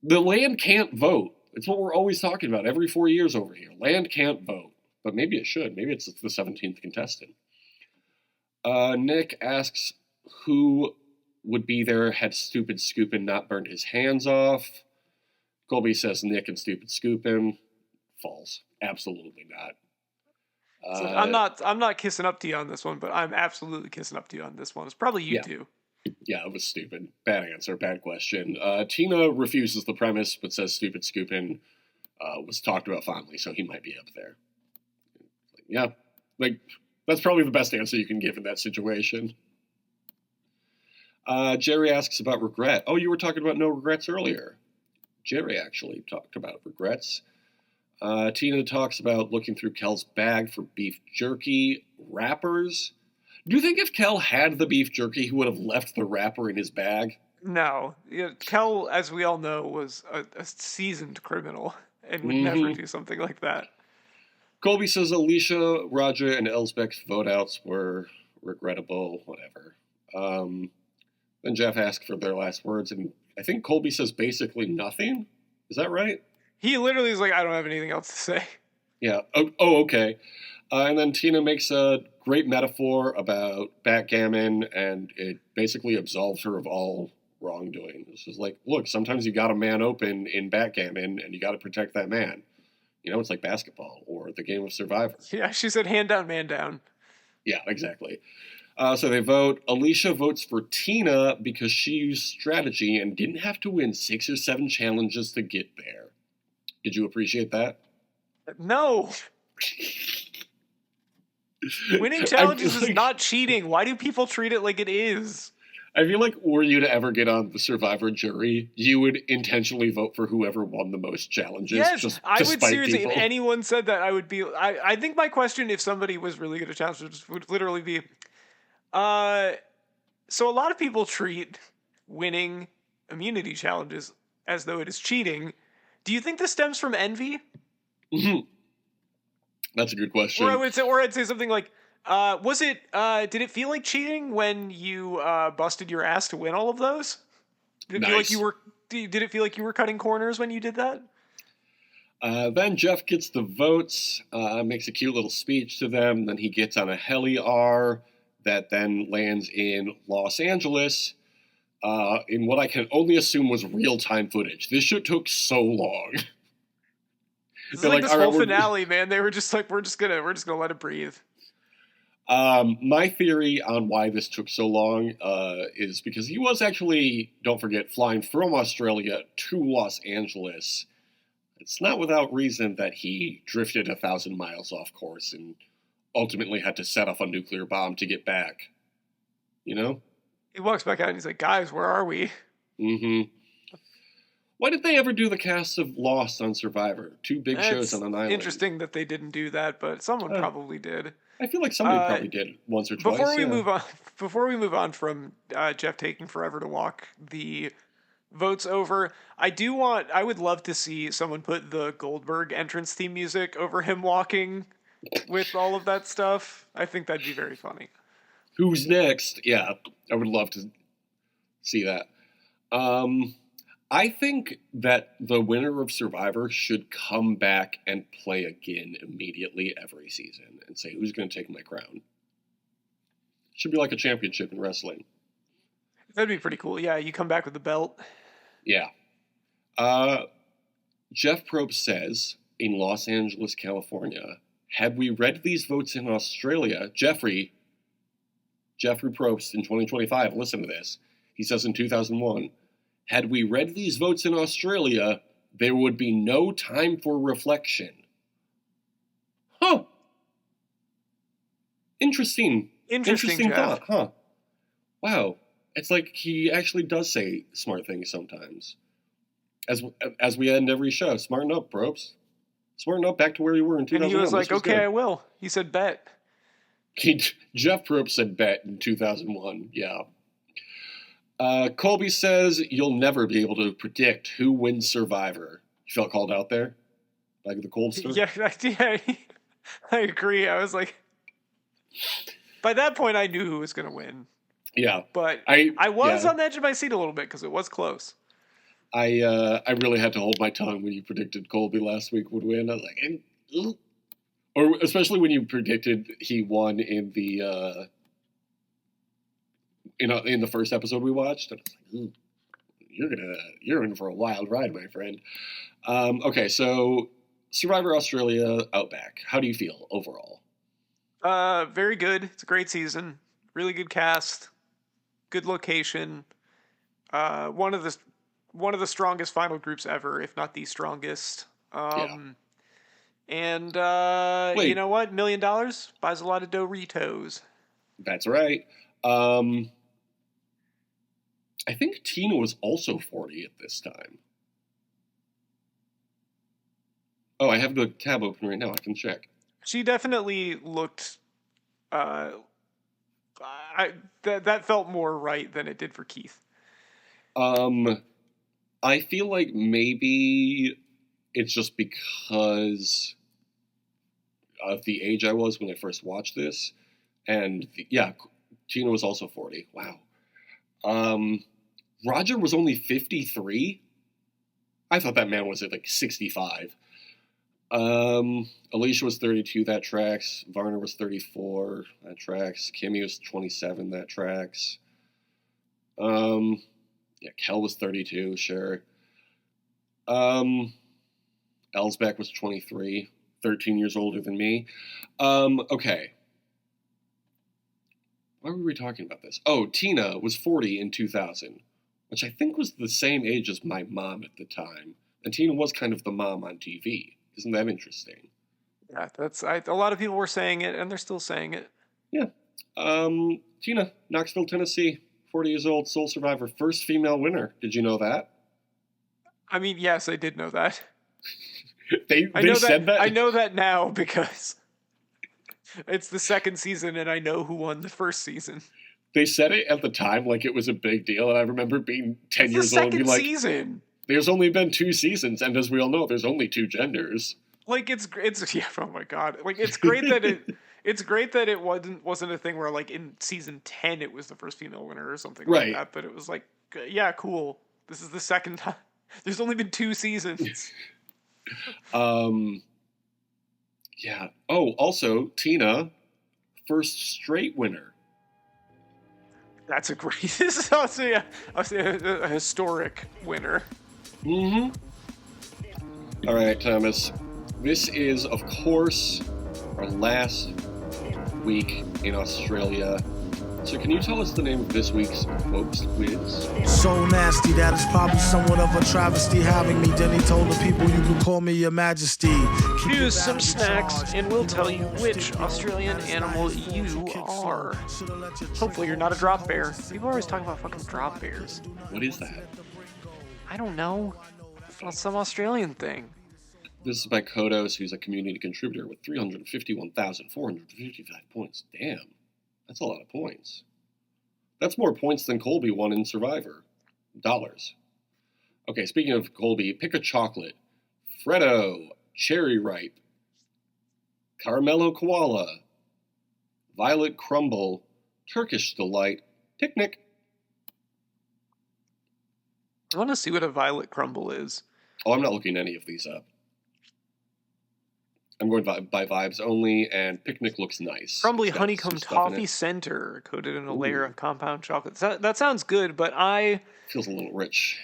The land can't vote. It's what we're always talking about every 4 years over here. Land can't vote. But maybe it should. Maybe it's the 17th contestant. Nick asks who would be there had Stupid Scoopin' not burned his hands off. Colby says Nick and Stupid Scoopin'. False. Absolutely not. So I'm not kissing up to you on this one, but I'm absolutely kissing up to you on this one. It's probably you two. Yeah, it was stupid. Bad answer, bad question. Tina refuses the premise, but says Stupid Scoopin' was talked about fondly, so he might be up there. Yeah, that's probably the best answer you can give in that situation. Jerry asks about regret. Oh, you were talking about no regrets earlier. Jerry actually talked about regrets. Tina talks about looking through Kel's bag for beef jerky wrappers. Do you think if Kel had the beef jerky, he would have left the wrapper in his bag? No. Kel, as we all know, was a seasoned criminal and would never do something like that. Colby says Alicia, Roger, and Elsbeck's vote outs were regrettable, whatever. Then Jeff asks for their last words, and I think Colby says basically nothing. Is that right? He literally is like, I don't have anything else to say. Yeah. Oh okay. And then Tina makes a great metaphor about backgammon, and it basically absolves her of all wrongdoing. This is like, look, sometimes you got a man open in backgammon, and you got to protect that man. You know, it's like basketball or the game of Survivor. Yeah, she said hand down, man down. Yeah, exactly. So they vote. Alicia votes for Tina because she used strategy and didn't have to win 6 or 7 challenges to get there. Did you appreciate that? No. Winning challenges is not cheating. Why do people treat it like it is? I feel like were you to ever get on the Survivor jury, you would intentionally vote for whoever won the most challenges. Yes, just I would seriously. people. If anyone said that, I would be. I think my question, if somebody was really good at challenges, would literally be, so a lot of people treat winning immunity challenges as though it is cheating. Do you think this stems from envy? Mm-hmm. That's a good question. Or I'd say something like, did it feel like cheating when you busted your ass to win all of those? Did it feel like you were? Did it feel like you were cutting corners when you did that? Then Jeff gets the votes, makes a cute little speech to them. Then he gets on a heli-R that then lands in Los Angeles in what I can only assume was real-time footage. This shit took so long. This is like this whole finale, man. They were just like, we're just gonna let it breathe. My theory on why this took so long is because he was actually, don't forget, flying from Australia to Los Angeles. It's not without reason that he drifted 1,000 miles off course and ultimately had to set off a nuclear bomb to get back. You know? He walks back out and he's like, guys, where are we? Mm-hmm. Why did they ever do the cast of Lost on Survivor? 2 big shows on an island. Interesting that they didn't do that, but someone probably did. I feel like somebody probably did once or twice. Before we move on from Jeff taking forever to walk the votes over, I would love to see someone put the Goldberg entrance theme music over him walking with all of that stuff. I think that'd be very funny. Who's next? Yeah, I would love to see that. I think that the winner of Survivor should come back and play again immediately every season and say, who's going to take my crown? Should be like a championship in wrestling. That'd be pretty cool. Yeah, you come back with the belt. Yeah. Jeff Probst says, in Los Angeles, California, had we read these votes in Australia, Jeffrey Probst in 2025, listen to this. He says in 2001, had we read these votes in Australia, there would be no time for reflection. Huh. Interesting thought, huh? Wow. It's like he actually does say smart things sometimes. As we end every show, smarten up, Probst. Smarten up back to where you were in 2001. And he was like, okay, good. I will. He said bet. Jeff Probst said bet in 2001, yeah. Colby says you'll never be able to predict who wins Survivor. You felt called out there? Like the Coldster? Yeah, I agree. I was like, by that point, I knew who was going to win. Yeah. But I was on the edge of my seat a little bit because it was close. I really had to hold my tongue when you predicted Colby last week would win. I was like, or especially when you predicted he won in the in the first episode we watched. And I was like, you're in for a wild ride, my friend. Okay, so Survivor Australia Outback. How do you feel overall? Very good. It's a great season. Really good cast. Good location. One of the strongest final groups ever, if not the strongest. And you know what? $1 million buys a lot of Doritos. That's right. I think Tina was also 40 at this time. Oh, I have the tab open right now. I can check. She definitely looked. That felt more right than it did for Keith. I feel like maybe it's just because of the age I was when I first watched this. And yeah, Tina was also 40. Wow. Roger was only 53. I thought that man was at like 65. Alicia was 32. That tracks. Varner was 34. That tracks. Kimmy was 27. That tracks. Yeah, Kel was 32. Sure. Ellsbeck was 23. 13 years older than me. Okay. Why were we talking about this? Oh, Tina was 40 in 2000, which I think was the same age as my mom at the time. And Tina was kind of the mom on TV. Isn't that interesting? Yeah, a lot of people were saying it, and they're still saying it. Yeah. Tina, Knoxville, Tennessee, 40 years old, sole survivor, first female winner. Did you know that? I mean, yes, I did know that. They said that? I know that now because it's the second season, and I know who won the first season. They said it at the time like it was a big deal, and I remember being 10 years old and being like, season. There's only been 2 seasons, and as we all know, there's only 2 genders. Like it's yeah. Oh my god! Like it's great that it wasn't a thing where like in season 10 it was the first female winner or something like that. But it was like, yeah, cool. This is the second time. There's only been 2 seasons. Yeah. Oh, also Tina, first straight winner. That's a great. This is also a historic winner. Mm-hmm. All right, Thomas. This is, of course, our last week in Australia. So can you tell us the name of this week's Quotes quiz? So nasty that it's probably somewhat of a travesty having me. Then he told the people you can call me your majesty. Choose some snacks and we'll tell you which Australian animal you are. Hopefully you're not a drop bear. People are always talking about fucking drop bears. What is that? I don't know. It's some Australian thing. This is by Kodos, who's a community contributor with 351,455 points. Damn, that's a lot of points. That's more points than Colby won in Survivor. Dollars. Okay, speaking of Colby, pick a chocolate. Freddo, Cherry Ripe, Caramello Koala, Violet Crumble, Turkish Delight, Picnic. I want to see what a violet crumble is. Oh, I'm not looking any of these up. I'm going by vibes only, and Picnic looks nice. Crumbly It's got honeycomb some stuff in toffee it. center coated in a layer Ooh. of compound chocolate. That sounds good, but Feels a little rich.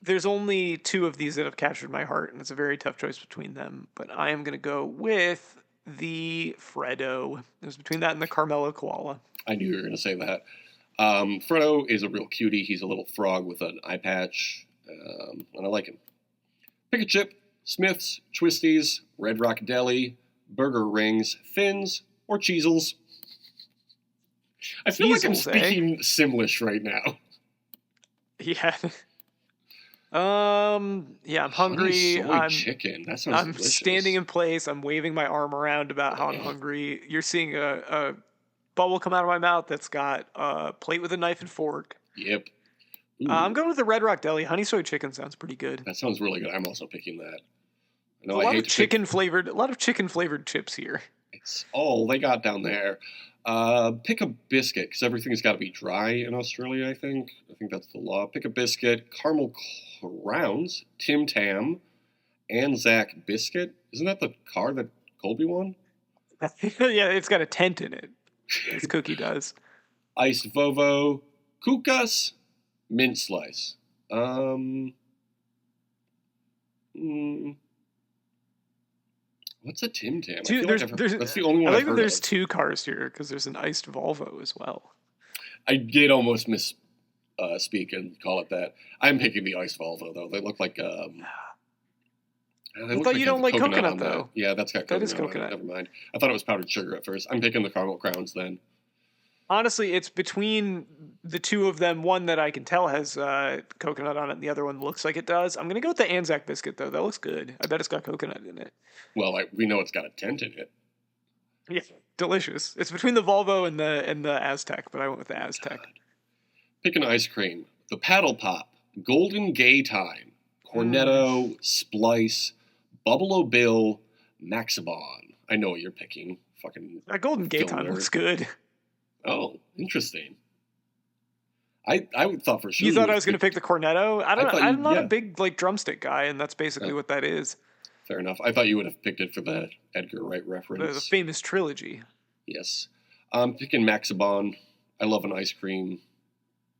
there's only 2 of these that have captured my heart, and it's a very tough choice between them. But I am going to go with the Freddo. It was between that and the Carmelo Koala. I knew you were going to say that. Freddo is a real cutie. He's a little frog with an eye patch, and I like him. Pick a chip. Smith's, Twisties, Red Rock Deli, Burger Rings, Fins, or Cheezels. I feel like I'm Cheezels, eh? speaking Simlish right now. Yeah. Yeah, I'm hungry. Honey soy chicken. That sounds I'm delicious. standing in place. I'm waving my arm around about how I'm hungry. You're seeing a bubble come out of my mouth that's got a plate with a knife and fork. Yep. Ooh, I'm going with the Red Rock Deli. Honey soy chicken sounds pretty good. that sounds really good. I'm also picking that. I A know I lot hate of chicken flavored. A lot of chicken flavored chips here. It's all they got down there. Pick a biscuit, because everything's got to be dry in Australia, I think. I think that's the law. Pick a biscuit. Caramel Crowns, Tim Tam, Anzac Biscuit. Isn't that the car that Colby won? Yeah, it's got a tent in it. This cookie does. Iced Vovo, Kukas, Mint Slice. What's a Tim Tam? I feel like that's the only one I I've like that heard there's of. 2 cars here because there's an iced Volvo as well. I did almost speak and call it that. I'm picking the iced Volvo though. They look like I thought you don't like coconut, though. Yeah, that's got That coconut. is on it. coconut. Never mind. I thought it was powdered sugar at first. I'm picking the caramel crowns then. Honestly, it's between the 2 of them. One that I can tell has coconut on it, and the other one looks like it does. I'm gonna go with the Anzac biscuit though. That looks good. I bet it's got coconut in it. Well, we know it's got a tent in it. Yeah, delicious. It's between the Volvo and the Aztec, but I went with the Aztec. Pick an ice cream. The Paddle Pop, Golden Gay Time, Cornetto, Splice, Buffalo Bill, Maxibon. I know what you're picking. Fucking That Golden Gate film Time nerd. looks good. Oh, interesting. I thought for sure. You thought I was going to pick the Cornetto? I don't know. thought I'm not yeah. a big drumstick guy, and that's basically what that is. Fair enough. I thought you would have picked it for the Edgar Wright reference. The famous trilogy. Yes. I'm picking Maxibon. I love an ice cream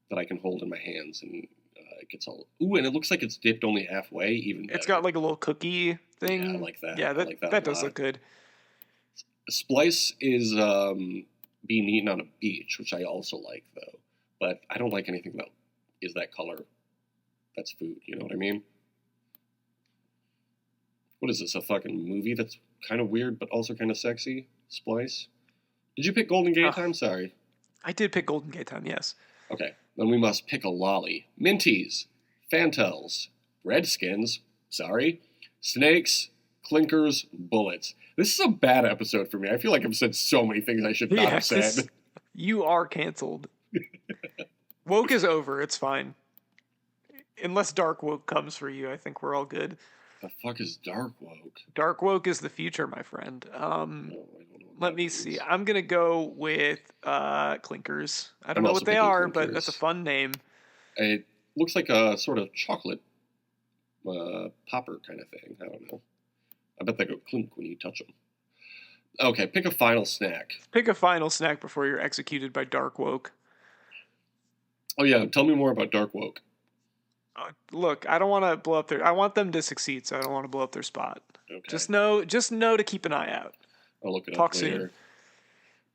that I can hold in my hands, and it gets all. Ooh, and it looks like it's dipped only halfway. Even better. It's got like a little cookie thing. Yeah, I like that. Yeah, I like that a that does lot. look good. Splice is being eaten on a beach, which I also like though. But I don't like anything that is that color. That's food. You know what I mean? What is this? A fucking movie that's kind of weird but also kind of sexy? Splice. Did you pick Golden Gate Time? Sorry. I did pick Golden Gate Time, yes. Okay, then we must pick a lolly. Minties, Fantels, Redskins, sorry, Snakes, Clinkers, Bullets. This is a bad episode for me. I feel like I've said so many things I should not have said. You are canceled. Woke is over. It's fine. Unless Dark Woke comes for you, I think we're all good. The fuck is Dark Woke? Dark Woke is the future, my friend. Oh, I don't know what Let that me means. see. I'm gonna go with Clinkers. I don't I'm know also what they picking are, but Clinkers. that's a fun name. It looks like a sort of chocolate popper kind of thing. I don't know. I bet they go clink when you touch them. Okay, pick a final snack. Pick a final snack before you're executed by Dark Woke. Oh yeah, tell me more about Dark Woke. Look, I don't want to blow up their. I want them to succeed, so I don't want to blow up their spot. Okay. Just know to keep an eye out. I'll look it Talk up soon. later.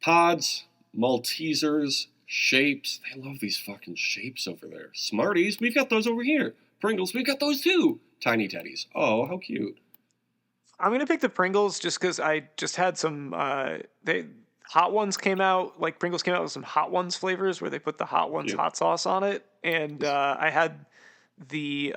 Pods, Maltesers, shapes. They love these fucking shapes over there. Smarties, we've got those over here. Pringles, we've got those too. Tiny Teddies. Oh, how cute. I'm gonna pick the Pringles just because I just had some. Hot Ones came out. Like Pringles came out with some Hot Ones flavors where they put the Hot Ones Yep. hot sauce on it, and I had the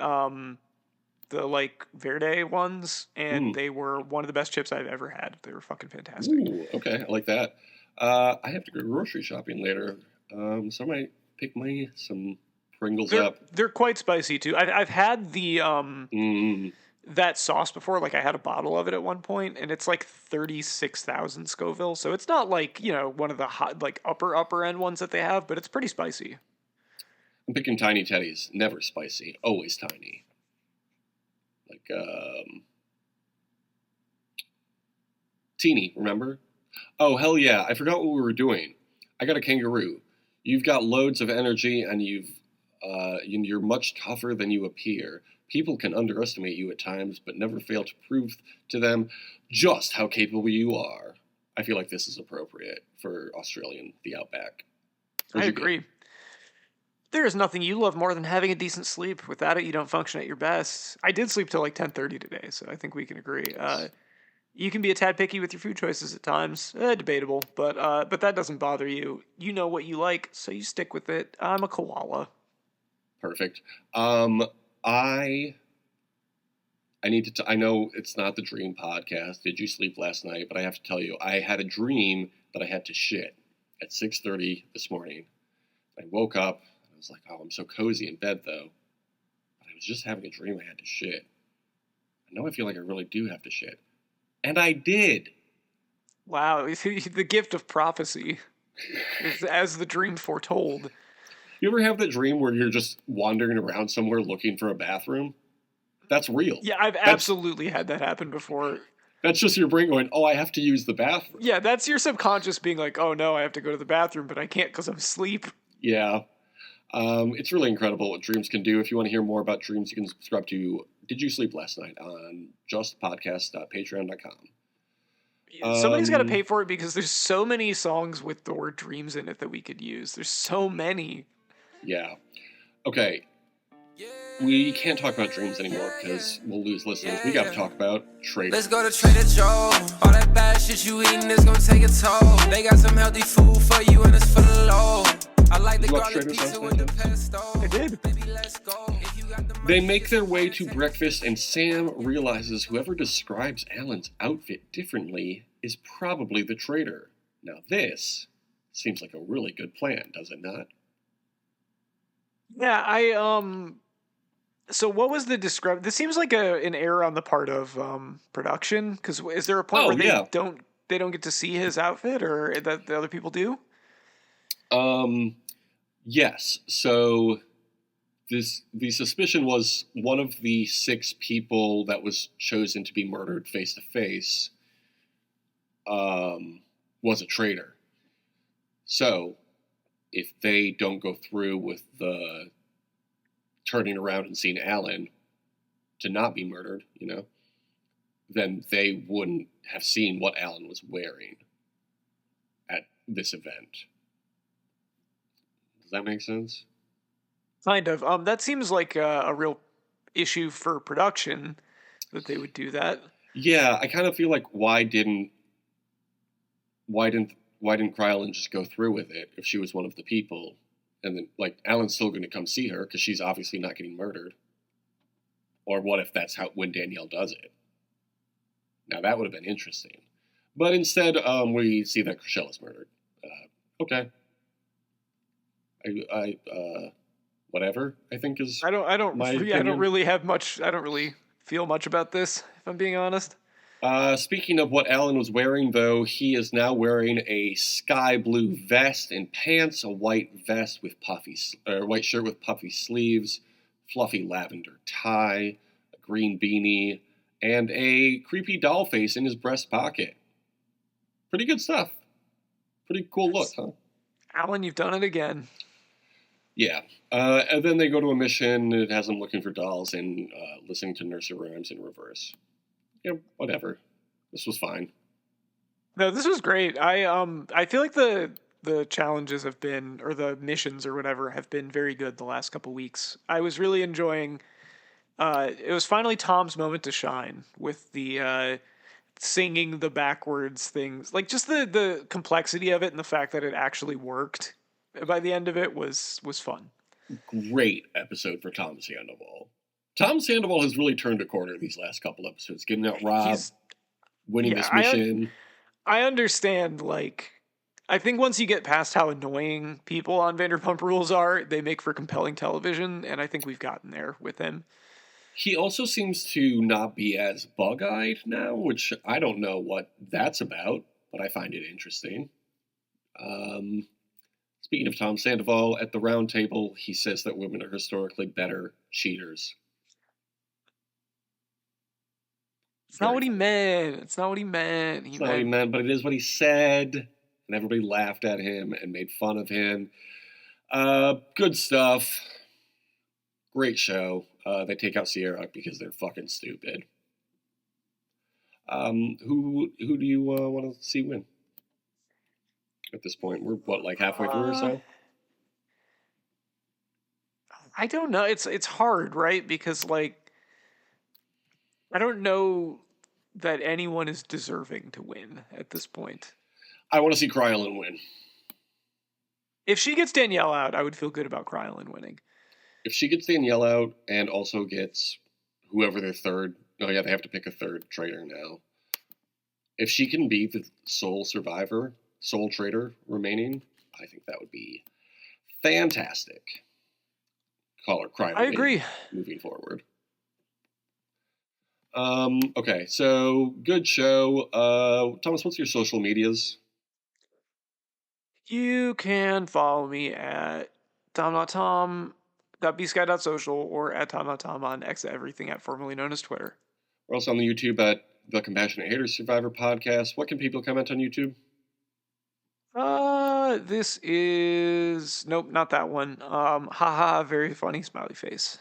the like Verde ones, and Mm. they were one of the best chips I've ever had. They were fucking fantastic. Ooh, okay, I like that. I have to go grocery shopping later, so I might pick some Pringles up. They're quite spicy too. I've had the Mm. that sauce before. Like I had a bottle of it at one point, and it's like 36,000 Scoville. So it's not like one of the hot like upper end ones that they have, but it's pretty spicy. I'm picking Tiny Teddies. Never spicy, always tiny. Like teeny. Remember? Oh hell yeah! I forgot what we were doing. I got a kangaroo. You've got loads of energy, and you're much tougher than you appear. People can underestimate you at times, but never fail to prove to them just how capable you are. I feel like this is appropriate for Australian the Outback. I agree. There is nothing you love more than having a decent sleep. Without it, you don't function at your best. I did sleep till like 10:30 today, so I think we can agree. You can be a tad picky with your food choices at times. Debatable, but that doesn't bother you. You know what you like, so you stick with it. I'm a koala. Perfect. I need to. I know it's not the Dream podcast. Did you sleep last night? But I have to tell you, I had a dream that I had to shit at 6:30 this morning. I woke up. I was like, oh, I'm so cozy in bed though. But I was just having a dream I had to shit. Now I feel like I really do have to shit, and I did. Wow, the gift of prophecy, as the dream foretold. You ever have that dream where you're just wandering around somewhere looking for a bathroom? That's real. Yeah, I've absolutely had that happen before. That's just your brain going, oh, I have to use the bathroom. Yeah, that's your subconscious being like, oh no, I have to go to the bathroom, but I can't because I'm asleep. Yeah. It's really incredible what dreams can do. If you want to hear more about dreams, you can subscribe to Did You Sleep Last Night on justpodcast.patreon.com. Somebody's got to pay for it because there's so many songs with the word dreams in it that we could use. There's so many. Yeah. Okay. We can't talk about dreams anymore because we'll lose listeners. We got to talk about Trader. Let's go to Trader Joe. All that bad shit you eating is gonna take a toll. They got some healthy food for you and it's for the low. I like the garlic pizza with the pesto. I did. Baby, let's go. If you got the They make their way to breakfast, and Sam realizes whoever describes Alan's outfit differently is probably the traitor. Now this seems like a really good plan, does it not? Yeah, so what was the describe? This seems like an error on the part of production. Because is there a point where they don't get to see his outfit, or that the other people do? Yes. So the suspicion was one of the 6 people that was chosen to be murdered face to face was a traitor. So if they don't go through with the turning around and seeing Alan to not be murdered, then they wouldn't have seen what Alan was wearing at this event. Does that make sense? Kind of. That seems like a real issue for production that they would do that. Yeah, I kind of feel like why didn't Krylan just go through with it if she was one of the people? And then, Alan's still going to come see her because she's obviously not getting murdered. Or what if that's when Danielle does it? Now, that would have been interesting. But instead, we see that Chrisella's murdered. Okay. Whatever, I think is I don't really have much. I don't really feel much about this, if I'm being honest. Speaking of what Alan was wearing, though, he is now wearing a sky blue vest and pants, a white vest with white shirt with puffy sleeves, fluffy lavender tie, a green beanie, and a creepy doll face in his breast pocket. Pretty good stuff. Pretty cool look, huh? Alan, you've done it again. Yeah. And then they go to a mission. It has them looking for dolls and listening to nursery rhymes in reverse. Yeah, whatever. This was fine. No, this was great. I feel like the challenges have been, or the missions or whatever, have been very good the last couple weeks. I was really enjoying. It was finally Tom's moment to shine with the singing the backwards things, like just the complexity of it and the fact that it actually worked. By the end of it was fun. Great episode for Tom Sandoval. Tom Sandoval has really turned a corner these last couple episodes, getting out Rob, winning this mission. I understand, like, I think once you get past how annoying people on Vanderpump Rules are, they make for compelling television, and I think we've gotten there with him. He also seems to not be as bug-eyed now, which I don't know what that's about, but I find it interesting. Speaking of Tom Sandoval, at the round table, he says that women are historically better cheaters. It's not what he meant. It's not what he meant. It's not what he meant, but it is what he said. And everybody laughed at him and made fun of him. Good stuff. Great show. They take out Sierra because they're fucking stupid. Who do you want to see win? At this point, we're halfway through or so? I don't know. It's hard, right? Because I don't know that anyone is deserving to win at this point. I want to see Krylin win. If she gets Danielle out, I would feel good about Krylin winning. If she gets Danielle out and also gets whoever their third... Oh, yeah, they have to pick a third traitor now. If she can be the sole survivor, sole traitor remaining, I think that would be fantastic. Call her Krylin. I agree. Moving forward. Okay, so good show. Thomas, what's your social medias? You can follow me at tom.tom.bsky.social or at tom.tom on X everything at formerly known as Twitter. We're also on the YouTube at the Compassionate Haters Survivor Podcast. What can people comment on YouTube? This is... Nope, not that one. Haha, very funny smiley face.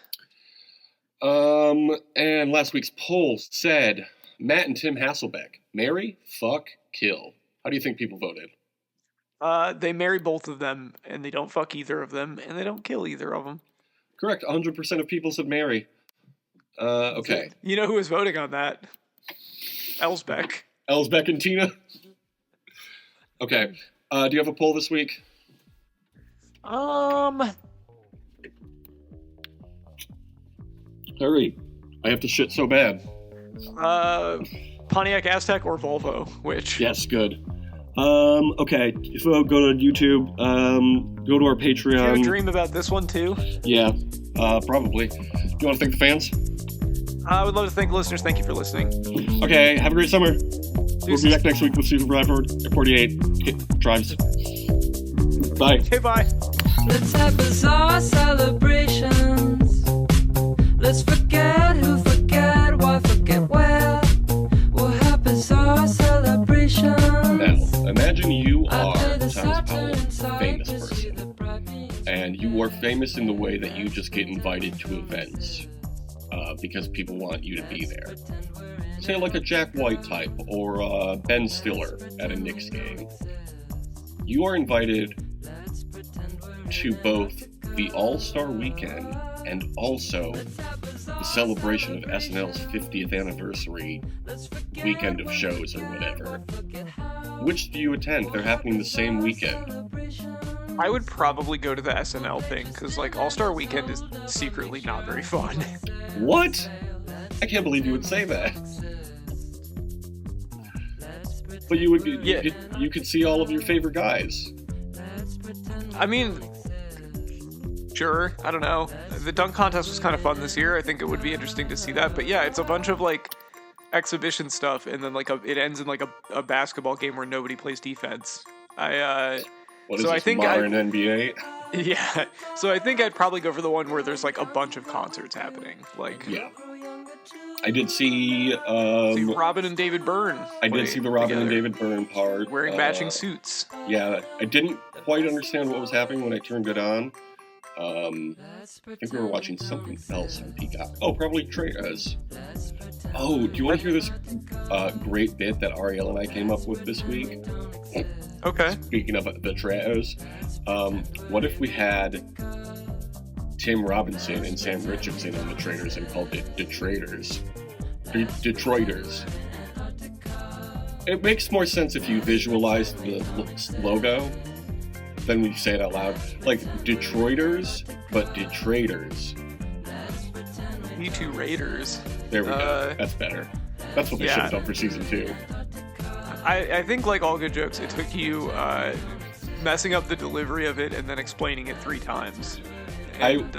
And last week's poll said Matt and Tim Hasselbeck, marry, fuck, kill. How do you think people voted? They marry both of them, and they don't fuck either of them, and they don't kill either of them. Correct. 100% of people said marry. Okay. You know who was voting on that? Elsbeck. Elsbeck and Tina? Okay. Do you have a poll this week? Hurry. I have to shit so bad. Pontiac Aztek or Volvo, which? Yes, good. Okay. So go to YouTube, go to our Patreon. Do you have a dream about this one too? Yeah, probably. Do you want to thank the fans? I would love to thank listeners. Thank you for listening. Okay, have a great summer. We'll be back next week with Survivor 48 Tribes. Bye. Okay, bye. Let's have bizarre celebrations. Let's forget who forget, why forget where. We'll have bizarre celebrations. Now, imagine you are Thomas Powell, a famous person. And you are famous in the way that you just get invited to events because people want you to be there. Say like a Jack White type or Ben Stiller at a Knicks game. You are invited to both the All-Star Weekend and also the celebration of SNL's 50th anniversary weekend of shows or whatever. Which do you attend? They're happening the same weekend. I would probably go to the SNL thing, because, All-Star Weekend is secretly not very fun. What? I can't believe you would say that. But you would, you could see all of your favorite guys. I mean, sure, I don't know. The dunk contest was kind of fun this year. I think it would be interesting to see that. But yeah, it's a bunch of exhibition stuff, and then it ends in a basketball game where nobody plays defense. What is this, modern NBA? Yeah, so I think I'd probably go for the one where there's a bunch of concerts happening. Yeah. I did see Robin and David Byrne. I did see the Robin and David Byrne part. Wearing matching suits. Yeah, I didn't quite understand what was happening when I turned it on. I think we were watching something else on Peacock. Oh, probably Treos. Oh, do you want to hear this great bit that Ariel and I came up with this week? Okay. Speaking of the Treos, what if we had Tim Robinson and Sam Richardson on the Traitors and called it Detroiters? Detroiters. It makes more sense if you visualize the logo than when you say it out loud. Like Detroiters, but Detroiters. You two Raiders. There we go. That's better. That's what they should have done for season 2. I think, like all good jokes, it took you messing up the delivery of it and then explaining it 3 times. And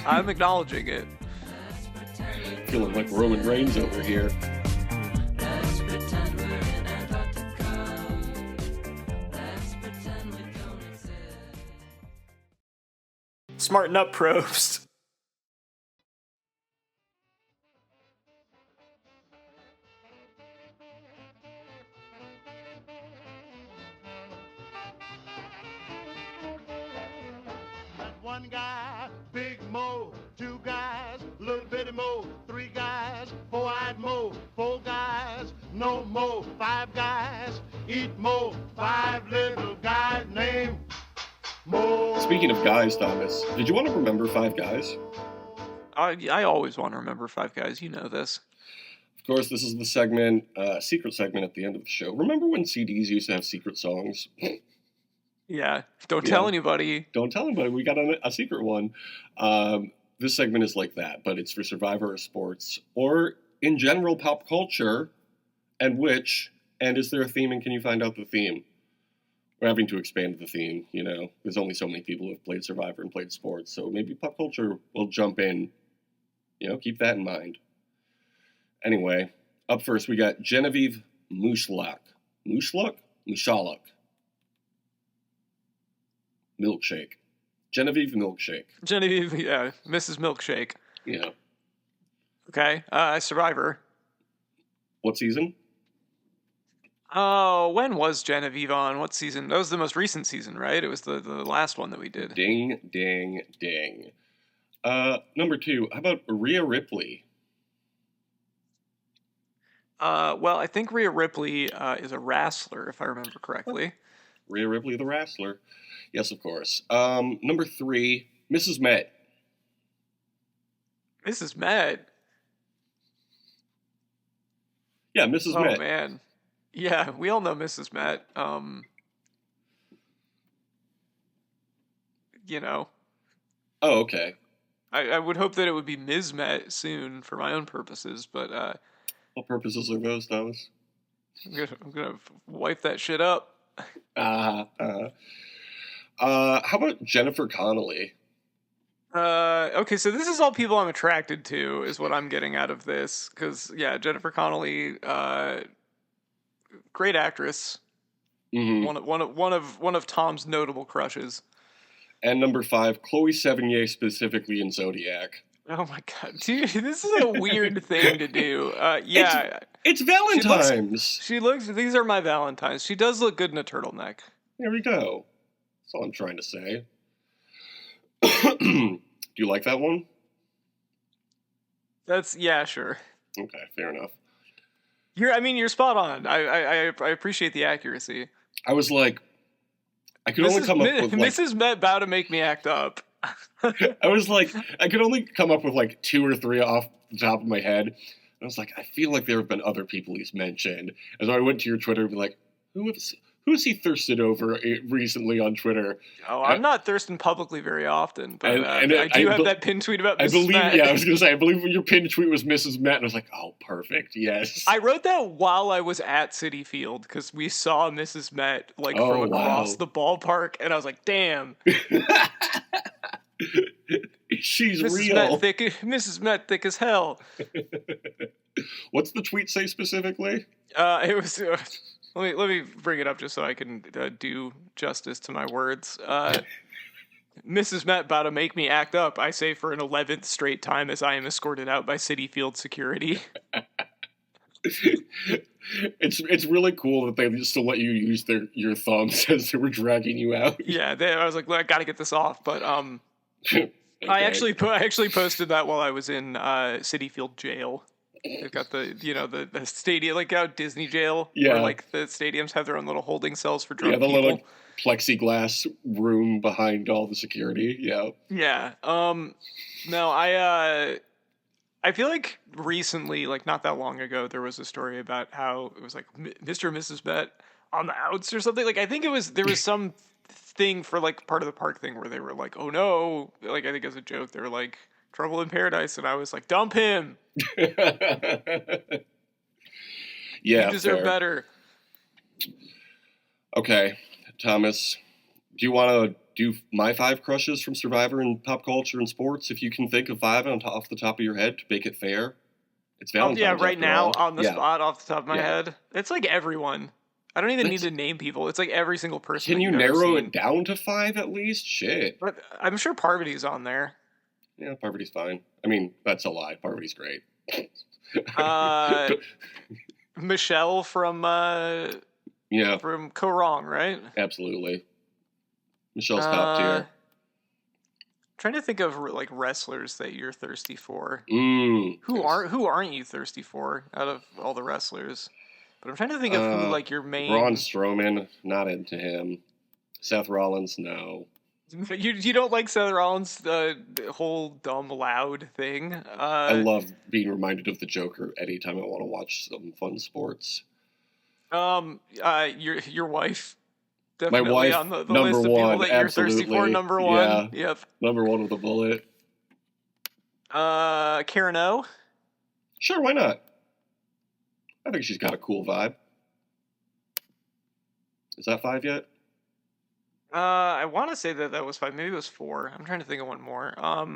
I'm acknowledging it. Feeling like Roman Reigns over here. Smarten up, Probst. One guy, big Mo, 2 guys, little bitty Mo, 3 guys, 4-eyed Mo, 4 guys, no Mo, 5 guys, eat Mo, 5 little guys named Mo. Speaking of guys, Thomas, did you want to remember 5 guys? I always want to remember 5 guys. You know this. Of course, this is the segment, secret segment at the end of the show. Remember when CDs used to have secret songs? Yeah, don't tell anybody. Don't tell anybody. We got a secret one. This segment is like that, but it's for Survivor or sports, or in general pop culture, and is there a theme, and can you find out the theme? We're having to expand the theme, you know. There's only so many people who have played Survivor and played sports, so maybe pop culture will jump in. You know, keep that in mind. Anyway, up first we got Genevieve Mushalak. Mushalak. Milkshake. Genevieve Milkshake. Genevieve, yeah, Mrs. Milkshake. Yeah. Okay, Survivor. What season? Oh, when was Genevieve on? What season? That was the most recent season, right? It was the last one that we did. Ding, ding, ding. Number 2, how about Rhea Ripley? Well, I think Rhea Ripley is a wrestler, if I remember correctly. Rhea Ripley, the wrestler. Yes, of course. Number 3, Mrs. Met. Mrs. Met? Yeah, Mrs. Met. Oh, man. Yeah, we all know Mrs. Met. You know. Oh, okay. I would hope that it would be Ms. Met soon for my own purposes, but... What purposes are those, Thomas? I'm gonna wipe that shit up. How about Jennifer Connelly? Okay, so this is all people I'm attracted to, is what I'm getting out of this. Because, yeah, Jennifer Connelly, great actress. Mm-hmm. One of Tom's notable crushes. And number 5, Chloe Sevigny, specifically in Zodiac. Oh my god, dude, this is a weird thing to do. Yeah. It's Valentine's. These are my Valentines. She does look good in a turtleneck. There we go. That's all I'm trying to say. Do you like that one? Yeah, sure. Okay, fair enough. You're spot on. I appreciate the accuracy. I was like, I could only come up with like... Mrs. Met about to make me act up. I was like, I could only come up with like 2 or 3 off the top of my head. I was like, I feel like there have been other people he's mentioned. And so I went to your Twitter and be like, who's he thirsted over recently on Twitter? Oh, I'm not thirsting publicly very often, but I do have that pinned tweet about Mrs. Met. Yeah, I was going to say, I believe your pinned tweet was Mrs. Met, and I was like, oh, perfect, yes. I wrote that while I was at Citi Field, because we saw Mrs. Met, like, from across the ballpark, and I was like, damn. She's Mrs. real. Mrs. Met thick as hell. What's the tweet say specifically? It was... Let me bring it up just so I can do justice to my words. Mrs. Met about to make me act up, I say, for an 11th straight time as I am escorted out by Citi Field security. It's really cool that they still let you use your thumbs as they were dragging you out. Yeah, I was like, I got to get this off, but okay. I actually posted that while I was in Citi Field jail. They've got the stadium, like out Disney jail, where like the stadiums have their own little holding cells for drunk people. Little plexiglass room behind all the security. Yeah. Yeah. No, I feel like recently, like not that long ago, there was a story about how it was like Mr. and Mrs. Met on the outs or something. Like I think there was some thing for like part of the park thing where they were like, oh no, like I think as a joke they were like Trouble in Paradise, and I was like, dump him. Yeah, you deserve fair. better. Okay, Thomas, do you want to do my 5 crushes from Survivor and pop culture and sports? If you can think of 5 off the top of your head to make it fair. It's Valentine's. Yeah, right after now all. on the spot off the top of my Yeah. head. It's like everyone. I don't even need to name people. It's like every single person. Can that you you've ever narrow seen. it down to 5 at least? Shit. But I'm sure Parvati's on there. Yeah, Parvati's fine. I mean, that's a lie. Parvati's great. Michelle from from Co Wrong, right? Absolutely. Michelle's top tier. Trying to think of like wrestlers that you're thirsty for. Who aren't you thirsty for out of all the wrestlers? But I'm trying to think of who like your main. Braun Strowman, not into him. Seth Rollins, no. You don't like Seth Rollins' the whole dumb loud thing. I love being reminded of the Joker anytime I want to watch some fun sports. Your wife. Definitely My wife, on the number list of one, people that you're thirsty for. Number one. Yeah. Yep. Number one with a bullet. Karen O. Sure, why not? I think she's got a cool vibe. Is that 5 yet? I want to say that was 5. Maybe it was 4. I'm trying to think of one more. Oh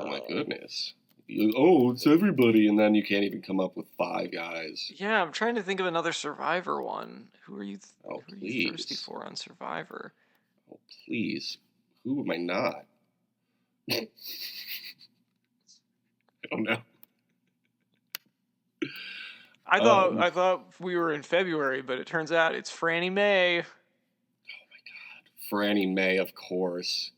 my goodness. It's everybody, and then you can't even come up with 5 guys. Yeah, I'm trying to think of another Survivor one. Who are you please. thirsty for on Survivor? Oh, please. Who am I not? I don't know. I thought we were in February, but it turns out it's Franny May. Oh my God, Franny May, of course.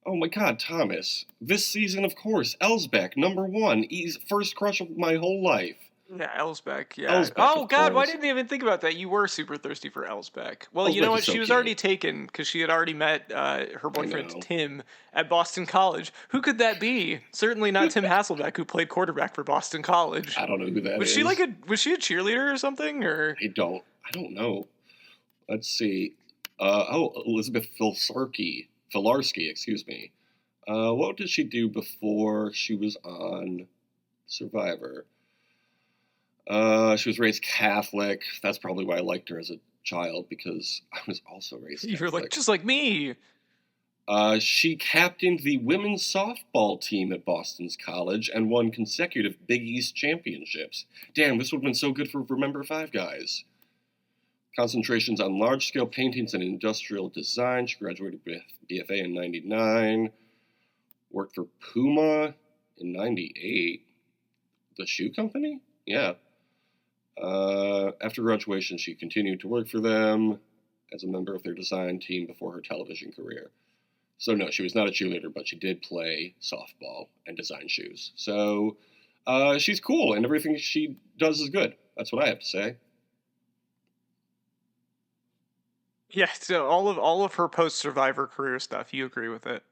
Oh my God, Thomas. This season, of course, Elsbeck, number 1. He's first crush of my whole life. Yeah, Elsbeck, yeah. Elsbeck, oh, of God, why course. didn't I even think about that? You were super thirsty for Elsbeck. Well, you Elsbeck know what? is so She was cute. already taken because she had already met her boyfriend, know. Tim, at Boston College. Who could that be? Certainly not Tim Hasselbeck, who played quarterback for Boston College. I don't know who that Was is. she was she a cheerleader or something? Or I don't know. Let's see. Elizabeth Filarski, excuse me. What did she do before she was on Survivor? She was raised Catholic. That's probably why I liked her as a child, because I was also raised Catholic. you were like, just like me. She captained the women's softball team at Boston's college and won consecutive Big East championships. Damn, this would have been so good for Remember 5 Guys. Concentrations on large-scale paintings and industrial design. She graduated with BFA in 99. Worked for Puma in 98. The shoe company? Yeah. After graduation, she continued to work for them as a member of their design team before her television career. So no, she was not a cheerleader, but she did play softball and design shoes. So she's cool, and everything she does is good. That's what I have to say. Yeah, so all of her post-Survivor career stuff, you agree with it?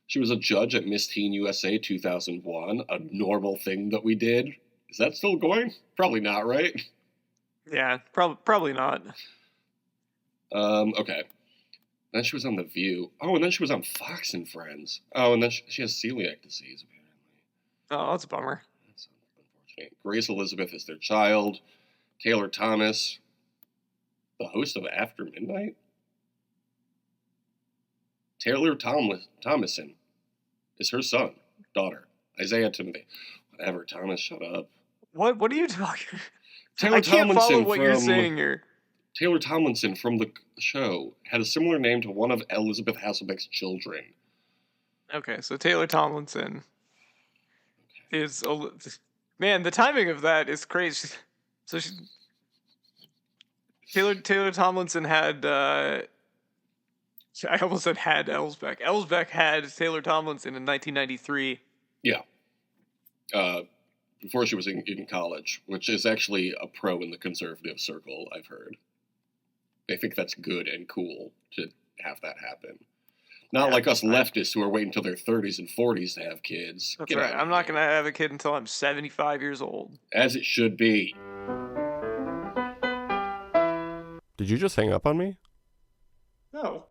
She was a judge at Miss Teen USA 2001, a normal thing that we did. Is that still going? Probably not, right? Yeah, probably not. Okay. Then she was on The View. Oh, and then she was on Fox and Friends. Oh, and then she has celiac disease, apparently. Oh, that's a bummer. That's unfortunate. Grace Elizabeth is their child. Taylor Thomas, the host of After Midnight. Taylor Thomason is her son, daughter. Isaiah Timothy. Whatever, Thomas, shut up. What are you talking? Taylor I can't Tomlinson follow what you're from- saying here. Taylor Tomlinson from the show had a similar name to one of Elizabeth Hasselbeck's children. Okay, so Taylor Tomlinson is man. The timing of that is crazy. So Taylor Tomlinson had. I almost said had Elsbeck. Elsbeck had Taylor Tomlinson in 1993. Yeah. Before she was in college, which is actually a pro in the conservative circle, I've heard. They think that's good and cool to have that happen. Not like us leftists who are waiting until their 30s and 40s to have kids. That's right. I'm not going to have a kid until I'm 75 years old. As it should be. Did you just hang up on me? No.